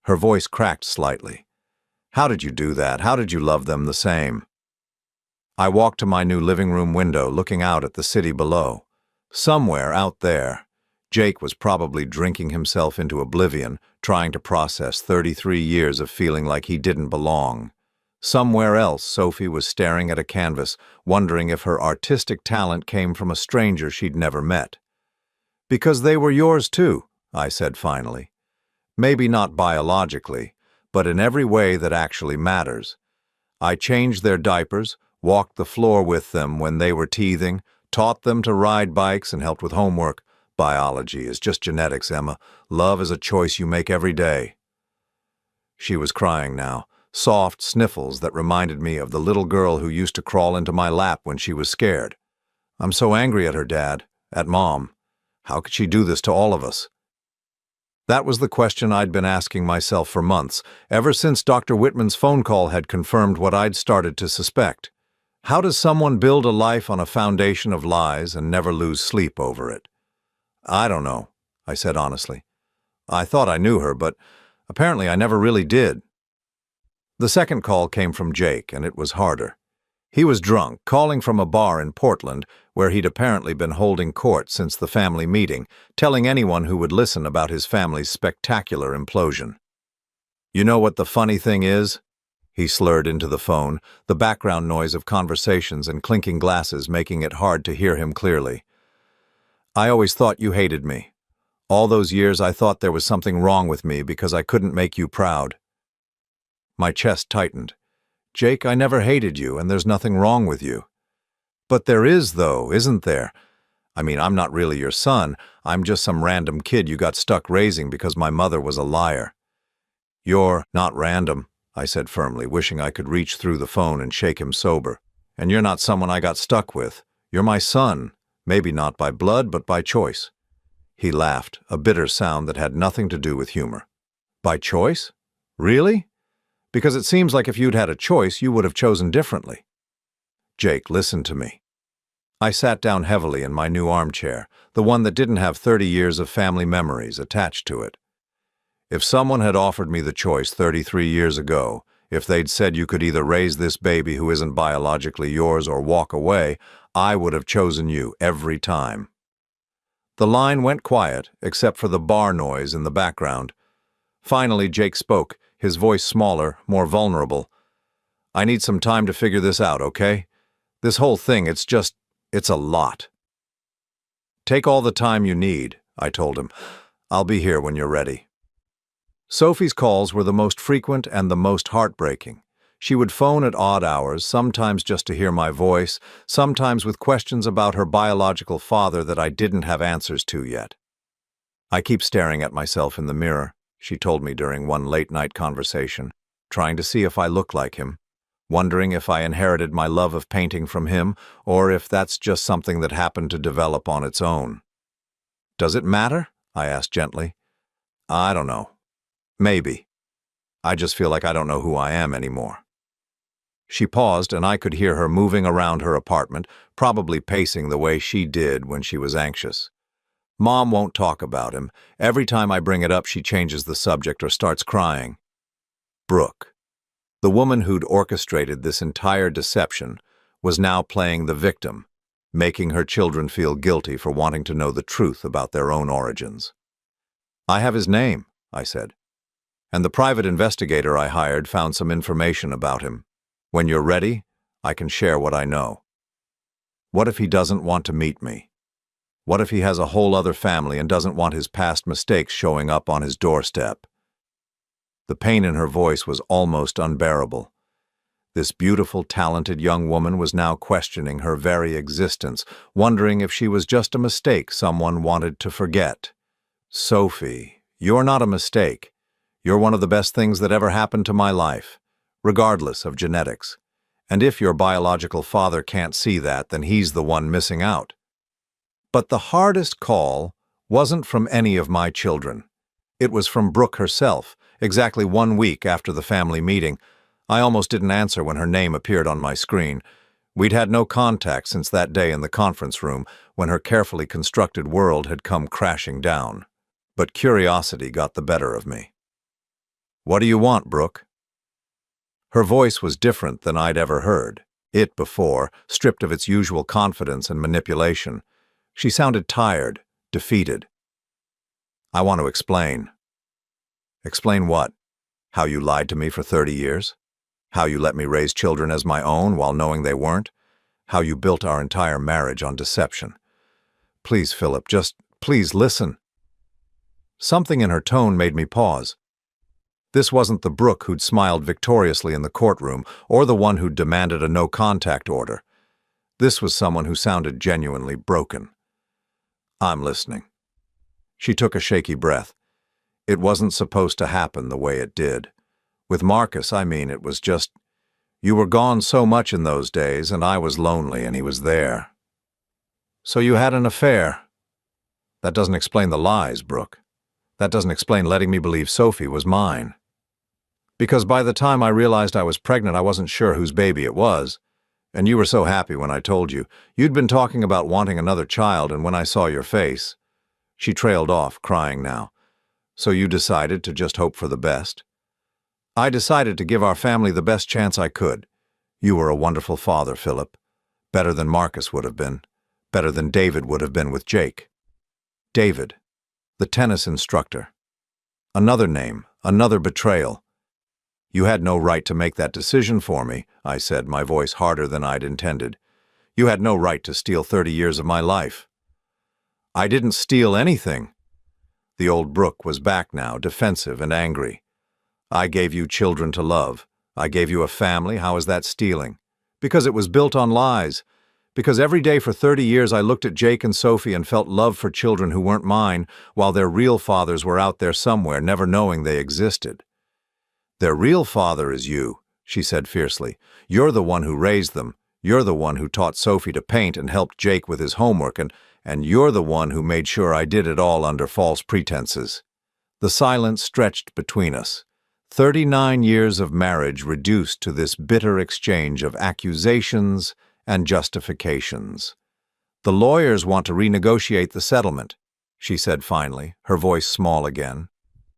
A: Her voice cracked slightly. "How did you do that? How did you love them the same?" I walked to my new living room window, looking out at the city below. Somewhere out there, Jake was probably drinking himself into oblivion, trying to process 33 years of feeling like he didn't belong. Somewhere else, Sophie was staring at a canvas, wondering if her artistic talent came from a stranger she'd never met. "Because they were yours too," I said finally. "Maybe not biologically, but in every way that actually matters. I changed their diapers, walked the floor with them when they were teething, taught them to ride bikes, and helped with homework. Biology is just genetics, Emma. Love is a choice you make every day." She was crying now, soft sniffles that reminded me of the little girl who used to crawl into my lap when she was scared. "I'm so angry at her, Dad, at Mom. How could she do this to all of us?" That was the question I'd been asking myself for months, ever since Dr. Whitman's phone call had confirmed what I'd started to suspect. How does someone build a life on a foundation of lies and never lose sleep over it? "I don't know," I said honestly. "I thought I knew her, but apparently I never really did." The second call came from Jake, and it was harder. He was drunk, calling from a bar in Portland, where he'd apparently been holding court since the family meeting, telling anyone who would listen about his family's spectacular implosion. "You know what the funny thing is?" He slurred into the phone, the background noise of conversations and clinking glasses making it hard to hear him clearly. "I always thought you hated me. All those years I thought there was something wrong with me because I couldn't make you proud." My chest tightened. "Jake, I never hated you, and there's nothing wrong with you." "But there is, though, isn't there? I mean, I'm not really your son. I'm just some random kid you got stuck raising because my mother was a liar." "You're not random," I said firmly, wishing I could reach through the phone and shake him sober. "And you're not someone I got stuck with. You're my son, maybe not by blood, but by choice." He laughed, a bitter sound that had nothing to do with humor. "By choice? Really? Because it seems like if you'd had a choice, you would have chosen differently." "Jake, listen to me." I sat down heavily in my new armchair, the one that didn't have 30 years of family memories attached to it. "If someone had offered me the choice 33 years ago, if they'd said you could either raise this baby who isn't biologically yours or walk away, I would have chosen you every time." The line went quiet, except for the bar noise in the background. Finally, Jake spoke, his voice smaller, more vulnerable. "I need some time to figure this out, okay? This whole thing, it's a lot." "Take all the time you need," I told him. "I'll be here when you're ready." Sophie's calls were the most frequent and the most heartbreaking. She would phone at odd hours, sometimes just to hear my voice, sometimes with questions about her biological father that I didn't have answers to yet. "I keep staring at myself in the mirror," she told me during one late-night conversation, "trying to see if I look like him, wondering if I inherited my love of painting from him, or if that's just something that happened to develop on its own." "Does it matter?" I asked gently. "I don't know. Maybe. I just feel like I don't know who I am anymore." She paused, and I could hear her moving around her apartment, probably pacing the way she did when she was anxious. "Mom won't talk about him. Every time I bring it up, she changes the subject or starts crying." Brooke, the woman who'd orchestrated this entire deception, was now playing the victim, making her children feel guilty for wanting to know the truth about their own origins. "I have his name," I said. "And the private investigator I hired found some information about him. When you're ready, I can share what I know." "What if he doesn't want to meet me? What if he has a whole other family and doesn't want his past mistakes showing up on his doorstep?" The pain in her voice was almost unbearable. This beautiful, talented young woman was now questioning her very existence, wondering if she was just a mistake someone wanted to forget. "Sophie, you're not a mistake. You're one of the best things that ever happened to my life, regardless of genetics. And if your biological father can't see that, then he's the one missing out." But the hardest call wasn't from any of my children. It was from Brooke herself, exactly 1 week after the family meeting. I almost didn't answer when her name appeared on my screen. We'd had no contact since that day in the conference room when her carefully constructed world had come crashing down. But curiosity got the better of me. "What do you want, Brooke?" Her voice was different than I'd ever heard it before, stripped of its usual confidence and manipulation. She sounded tired, defeated. "I want to explain." "Explain what? How you lied to me for 30 years? How you let me raise children as my own while knowing they weren't. How you built our entire marriage on deception. Please, Philip, just please listen. Something in her tone made me pause. This wasn't the Brooke who'd smiled victoriously in the courtroom, or the one who'd demanded a no-contact order. This was someone who sounded genuinely broken. I'm listening. She took a shaky breath. It wasn't supposed to happen the way it did. With Marcus, it was just, you were gone so much in those days, and I was lonely, and he was there. So you had an affair. That doesn't explain the lies, Brooke. That doesn't explain letting me believe Sophie was mine. Because by the time I realized I was pregnant, I wasn't sure whose baby it was. And you were so happy when I told you. You'd been talking about wanting another child, and when I saw your face. She trailed off, crying now. So you decided to just hope for the best? I decided to give our family the best chance I could. You were a wonderful father, Philip. Better than Marcus would have been. Better than David would have been with Jake. David, the tennis instructor. Another name, another betrayal. You had no right to make that decision for me, I said, my voice harder than I'd intended. You had no right to steal 30 years of my life. I didn't steal anything. The old Brooke was back now, defensive and angry. I gave you children to love. I gave you a family. How is that stealing? Because it was built on lies. Because every day for 30 years I looked at Jake and Sophie and felt love for children who weren't mine, while their real fathers were out there somewhere, never knowing they existed. Their real father is you, she said fiercely. You're the one who raised them. You're the one who taught Sophie to paint and helped Jake with his homework, and you're the one who made sure I did it all under false pretenses. The silence stretched between us. 39 years of marriage reduced to this bitter exchange of accusations and justifications. The lawyers want to renegotiate the settlement, she said finally, her voice small again.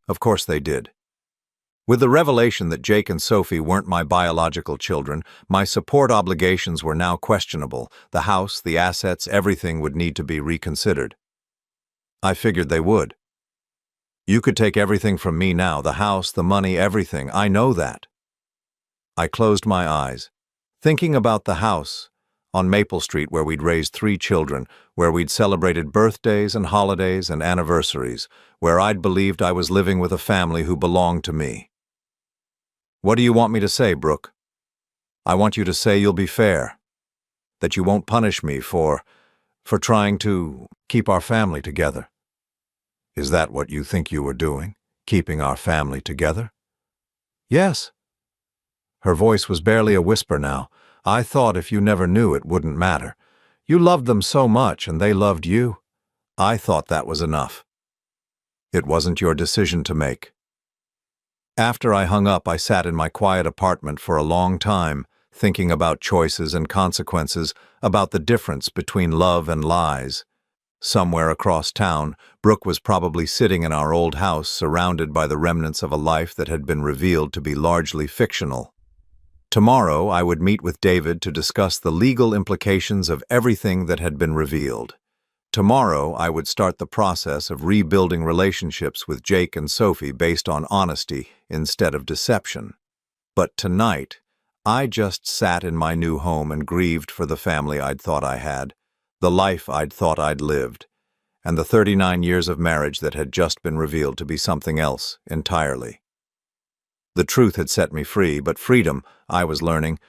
A: Of course they did. With the revelation that Jake and Sophie weren't my biological children, my support obligations were now questionable. The house, the assets, everything would need to be reconsidered. I figured they would. You could take everything from me now, the house, the money, everything. I know that. I closed my eyes, thinking about the house on Maple Street where we'd raised 3 children, where we'd celebrated birthdays and holidays and anniversaries, where I'd believed I was living with a family who belonged to me. What do you want me to say, Brooke? I want you to say you'll be fair, that you won't punish me for trying to keep our family together. Is that what you think you were doing, keeping our family together? Yes. Her voice was barely a whisper now. I thought if you never knew it wouldn't matter. You loved them so much and they loved you. I thought that was enough. It wasn't your decision to make. After I hung up, I sat in my quiet apartment for a long time, thinking about choices and consequences, about the difference between love and lies. Somewhere across town, Brooke was probably sitting in our old house, surrounded by the remnants of a life that had been revealed to be largely fictional. Tomorrow, I would meet with David to discuss the legal implications of everything that had been revealed. Tomorrow, I would start the process of rebuilding relationships with Jake and Sophie based on honesty instead of deception. But tonight, I just sat in my new home and grieved for the family I'd thought I had, the life I'd thought I'd lived, and the 39 years of marriage that had just been revealed to be something else entirely. The truth had set me free, but freedom, I was learning,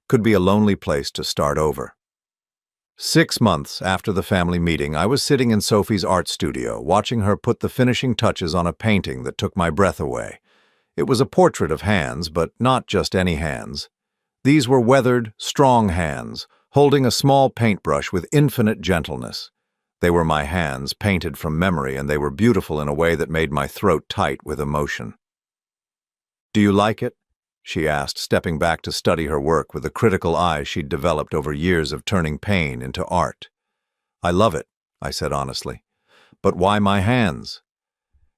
A: could be a lonely place to start over. 6 months after the family meeting, I was sitting in Sophie's art studio, watching her put the finishing touches on a painting that took my breath away. It was a portrait of hands, but not just any hands. These were weathered, strong hands, holding a small paintbrush with infinite gentleness. They were my hands, painted from memory, and they were beautiful in a way that made my throat tight with emotion. "Do you like it?" she asked, stepping back to study her work with the critical eye she'd developed over years of turning pain into art. "I love it," I said honestly. "But why my hands?"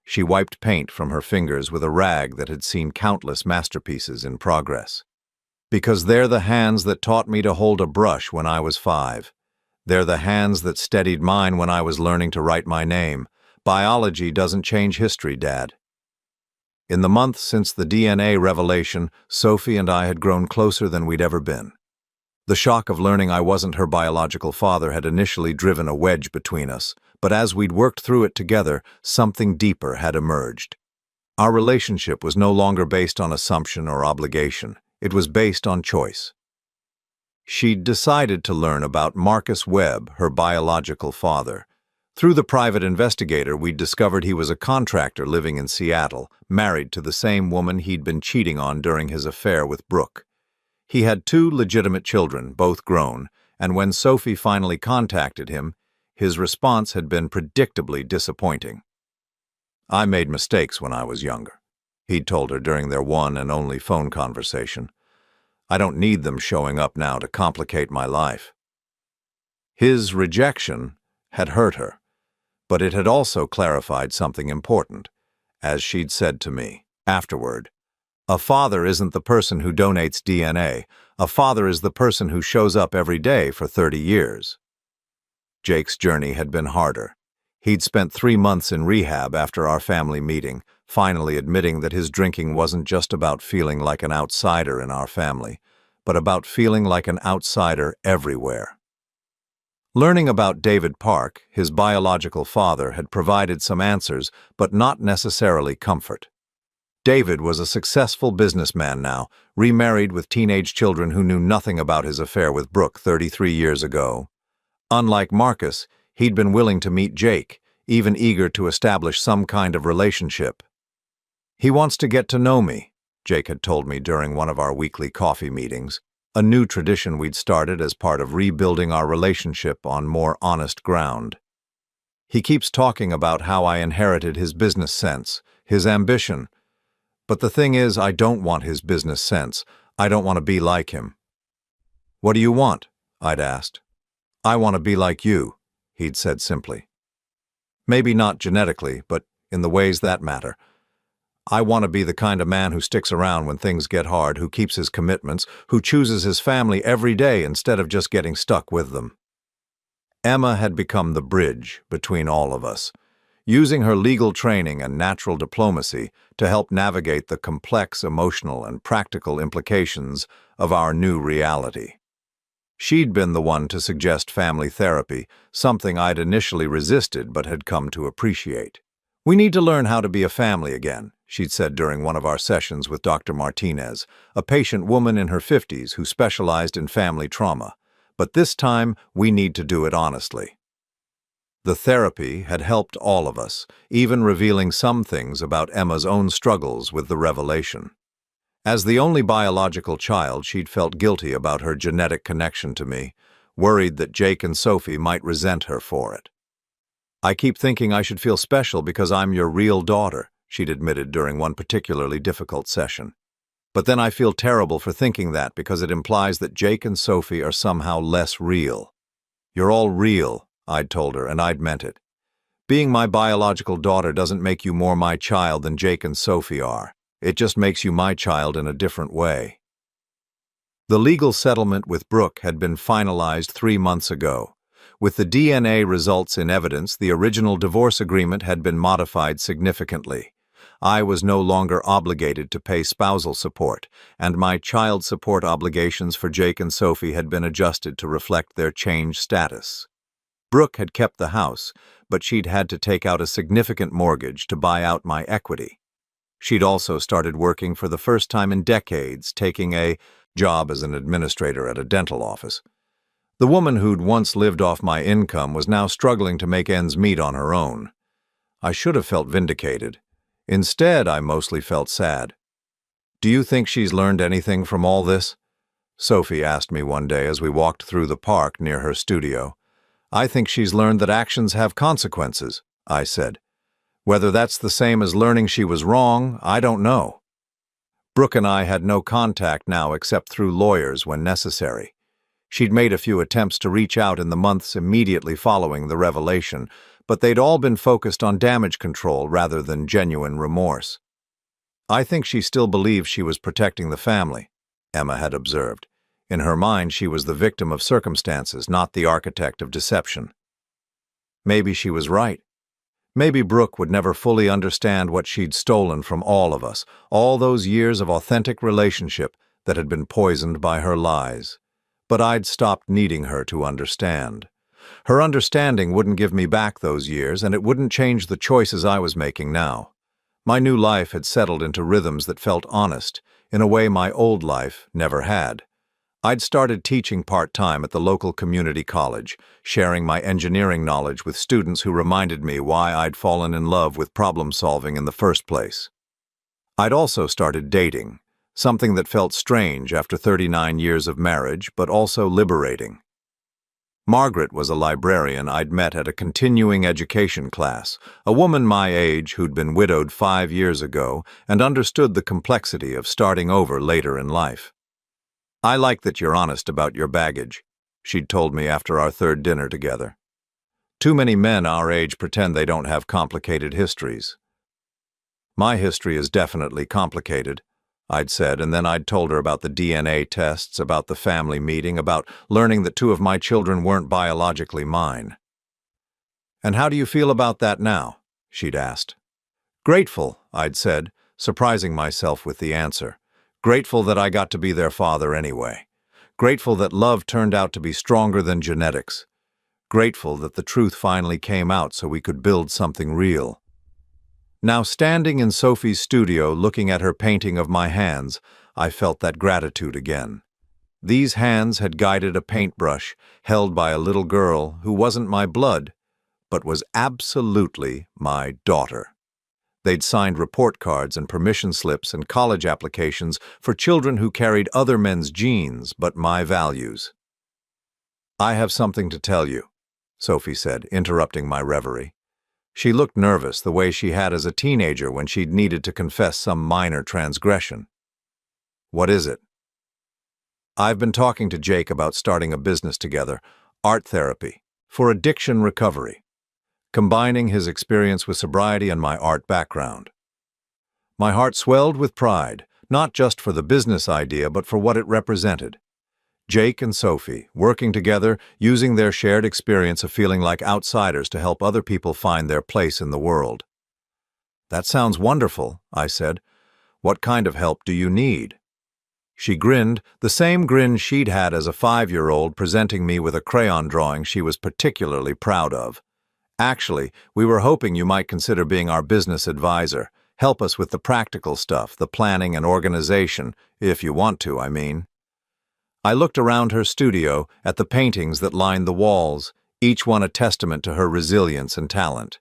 A: She wiped paint from her fingers with a rag that had seen countless masterpieces in progress. "Because they're the hands that taught me to hold a brush when I was 5. They're the hands that steadied mine when I was learning to write my name. Biology doesn't change history, Dad." In the months since the DNA revelation, Sophie and I had grown closer than we'd ever been. The shock of learning I wasn't her biological father had initially driven a wedge between us, but as we'd worked through it together, something deeper had emerged. Our relationship was no longer based on assumption or obligation. It was based on choice. She'd decided to learn about Marcus Webb, her biological father. Through the private investigator, we'd discovered he was a contractor living in Seattle, married to the same woman he'd been cheating on during his affair with Brooke. He had 2 legitimate children, both grown, and when Sophie finally contacted him, his response had been predictably disappointing. "I made mistakes when I was younger," he'd told her during their one and only phone conversation. "I don't need them showing up now to complicate my life." His rejection had hurt her, but it had also clarified something important. As she'd said to me afterward, "A father isn't the person who donates DNA. A father is the person who shows up every day for 30 years. Jake's journey had been harder. He'd spent 3 months in rehab after our family meeting, finally admitting that his drinking wasn't just about feeling like an outsider in our family, but about feeling like an outsider everywhere. Learning about David Park, his biological father, had provided some answers, but not necessarily comfort. David was a successful businessman now, remarried with teenage children who knew nothing about his affair with Brooke 33 years ago. Unlike Marcus, he'd been willing to meet Jake, even eager to establish some kind of relationship. "He wants to get to know me," Jake had told me during one of our weekly coffee meetings, a new tradition we'd started as part of rebuilding our relationship on more honest ground. "He keeps talking about how I inherited his business sense, his ambition. But the thing is, I don't want his business sense. I don't want to be like him." "What do you want?" I'd asked. "I want to be like you," he'd said simply. "Maybe not genetically, but in the ways that matter. I want to be the kind of man who sticks around when things get hard, who keeps his commitments, who chooses his family every day instead of just getting stuck with them." Emma had become the bridge between all of us, using her legal training and natural diplomacy to help navigate the complex emotional and practical implications of our new reality. She'd been the one to suggest family therapy, something I'd initially resisted but had come to appreciate. "We need to learn how to be a family again," she'd said during one of our sessions with Dr. Martinez, a patient woman in her 50s who specialized in family trauma. "But this time, we need to do it honestly." The therapy had helped all of us, even revealing some things about Emma's own struggles with the revelation. As the only biological child, she'd felt guilty about her genetic connection to me, worried that Jake and Sophie might resent her for it. "I keep thinking I should feel special because I'm your real daughter," she'd admitted during one particularly difficult session. "But then I feel terrible for thinking that because it implies that Jake and Sophie are somehow less real." "You're all real," I'd told her, and I'd meant it. "Being my biological daughter doesn't make you more my child than Jake and Sophie are. It just makes you my child in a different way." The legal settlement with Brooke had been finalized 3 months ago. With the DNA results in evidence, the original divorce agreement had been modified significantly. I was no longer obligated to pay spousal support, and my child support obligations for Jake and Sophie had been adjusted to reflect their changed status. Brooke had kept the house, but she'd had to take out a significant mortgage to buy out my equity. She'd also started working for the first time in decades, taking a job as an administrator at a dental office. The woman who'd once lived off my income was now struggling to make ends meet on her own. I should have felt vindicated. Instead, I mostly felt sad. "Do you think she's learned anything from all this?" Sophie asked me one day as we walked through the park near her studio. "I think she's learned that actions have consequences," I said. "Whether that's the same as learning she was wrong, I don't know." Brooke and I had no contact now except through lawyers when necessary. She'd made a few attempts to reach out in the months immediately following the revelation, but they'd all been focused on damage control rather than genuine remorse. "I think she still believes she was protecting the family," Emma had observed. In her mind, she was the victim of circumstances, not the architect of deception. Maybe she was right. Maybe Brooke would never fully understand what she'd stolen from all of us, all those years of authentic relationship that had been poisoned by her lies. But I'd stopped needing her to understand. Her understanding wouldn't give me back those years, and it wouldn't change the choices I was making now. My new life had settled into rhythms that felt honest, in a way my old life never had. I'd started teaching part-time at the local community college, sharing my engineering knowledge with students who reminded me why I'd fallen in love with problem-solving in the first place. I'd also started dating, something that felt strange after 39 years of marriage, but also liberating. Margaret was a librarian I'd met at a continuing education class, a woman my age who'd been widowed 5 years ago and understood the complexity of starting over later in life. "I like that you're honest about your baggage," she'd told me after our third dinner together. "Too many men our age pretend they don't have complicated histories." "My history is definitely complicated," I'd said, and then I'd told her about the DNA tests, about the family meeting, about learning that 2 of my children weren't biologically mine. "And how do you feel about that now?" she'd asked. "Grateful," I'd said, surprising myself with the answer. Grateful that I got to be their father anyway. Grateful that love turned out to be stronger than genetics. Grateful that the truth finally came out so we could build something real. Now, standing in Sophie's studio looking at her painting of my hands, I felt that gratitude again. These hands had guided a paintbrush held by a little girl who wasn't my blood, but was absolutely my daughter. They'd signed report cards and permission slips and college applications for children who carried other men's genes but my values. "I have something to tell you," Sophie said, interrupting my reverie. She looked nervous, the way she had as a teenager when she'd needed to confess some minor transgression. "What is it?" "I've been talking to Jake about starting a business together, art therapy, for addiction recovery, combining his experience with sobriety and my art background." My heart swelled with pride, not just for the business idea, but for what it represented. Jake and Sophie, working together, using their shared experience of feeling like outsiders to help other people find their place in the world. "That sounds wonderful," I said. "What kind of help do you need?" She grinned, the same grin she'd had as a 5-year-old, presenting me with a crayon drawing she was particularly proud of. "Actually, we were hoping you might consider being our business advisor. Help us with the practical stuff, the planning and organization, if you want to, I mean." I looked around her studio at the paintings that lined the walls, each one a testament to her resilience and talent.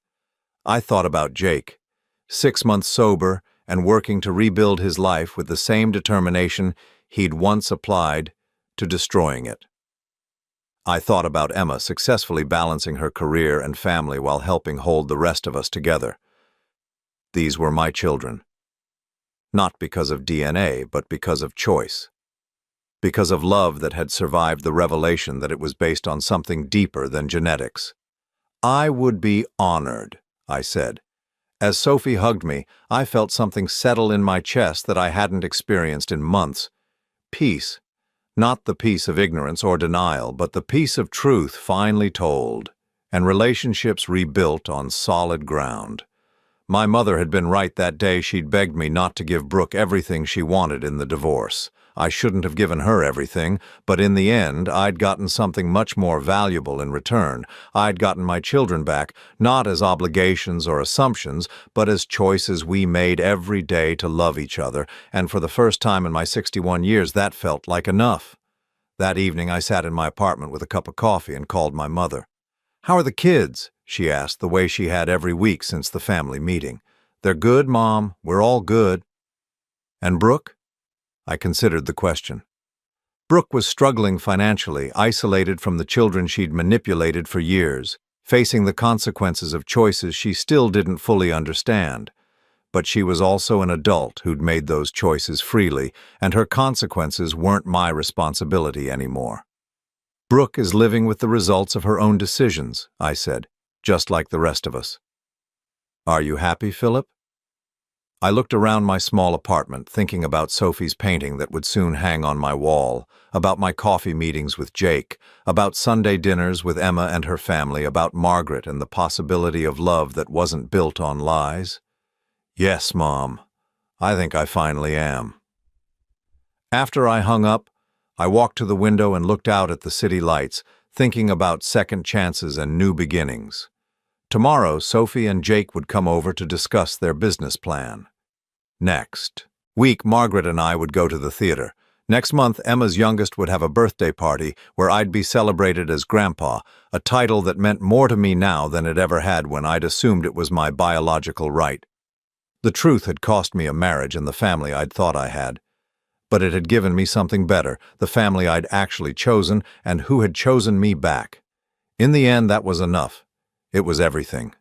A: I thought about Jake, 6 months sober and working to rebuild his life with the same determination he'd once applied to destroying it. I thought about Emma successfully balancing her career and family while helping hold the rest of us together. These were my children. Not because of DNA, but because of choice. Because of love that had survived the revelation that it was based on something deeper than genetics. "I would be honored," I said. As Sophie hugged me, I felt something settle in my chest that I hadn't experienced in months. Peace. Not the peace of ignorance or denial, but the peace of truth finally told, and relationships rebuilt on solid ground. My mother had been right that day she'd begged me not to give Brooke everything she wanted in the divorce. I shouldn't have given her everything, but in the end, I'd gotten something much more valuable in return. I'd gotten my children back, not as obligations or assumptions, but as choices we made every day to love each other, and for the first time in my 61 years, that felt like enough. That evening, I sat in my apartment with a cup of coffee and called my mother. "How are the kids?" she asked, the way she had every week since the family meeting. "They're good, Mom. We're all good." "And Brooke?" I considered the question. Brooke was struggling financially, isolated from the children she'd manipulated for years, facing the consequences of choices she still didn't fully understand. But she was also an adult who'd made those choices freely, and her consequences weren't my responsibility anymore. "Brooke is living with the results of her own decisions," I said, "just like the rest of us." "Are you happy, Philip?" I looked around my small apartment, thinking about Sophie's painting that would soon hang on my wall, about my coffee meetings with Jake, about Sunday dinners with Emma and her family, about Margaret and the possibility of love that wasn't built on lies. Yes, Mom, I think I finally am. After I hung up, I walked to the window and looked out at the city lights, thinking about second chances and new beginnings. Tomorrow, Sophie and Jake would come over to discuss their business plan. Next week, Margaret and I would go to the theater. Next month, Emma's youngest would have a birthday party where I'd be celebrated as Grandpa, a title that meant more to me now than it ever had when I'd assumed it was my biological right. The truth had cost me a marriage and the family I'd thought I had. But it had given me something better, the family I'd actually chosen and who had chosen me back. In the end, that was enough. It was everything.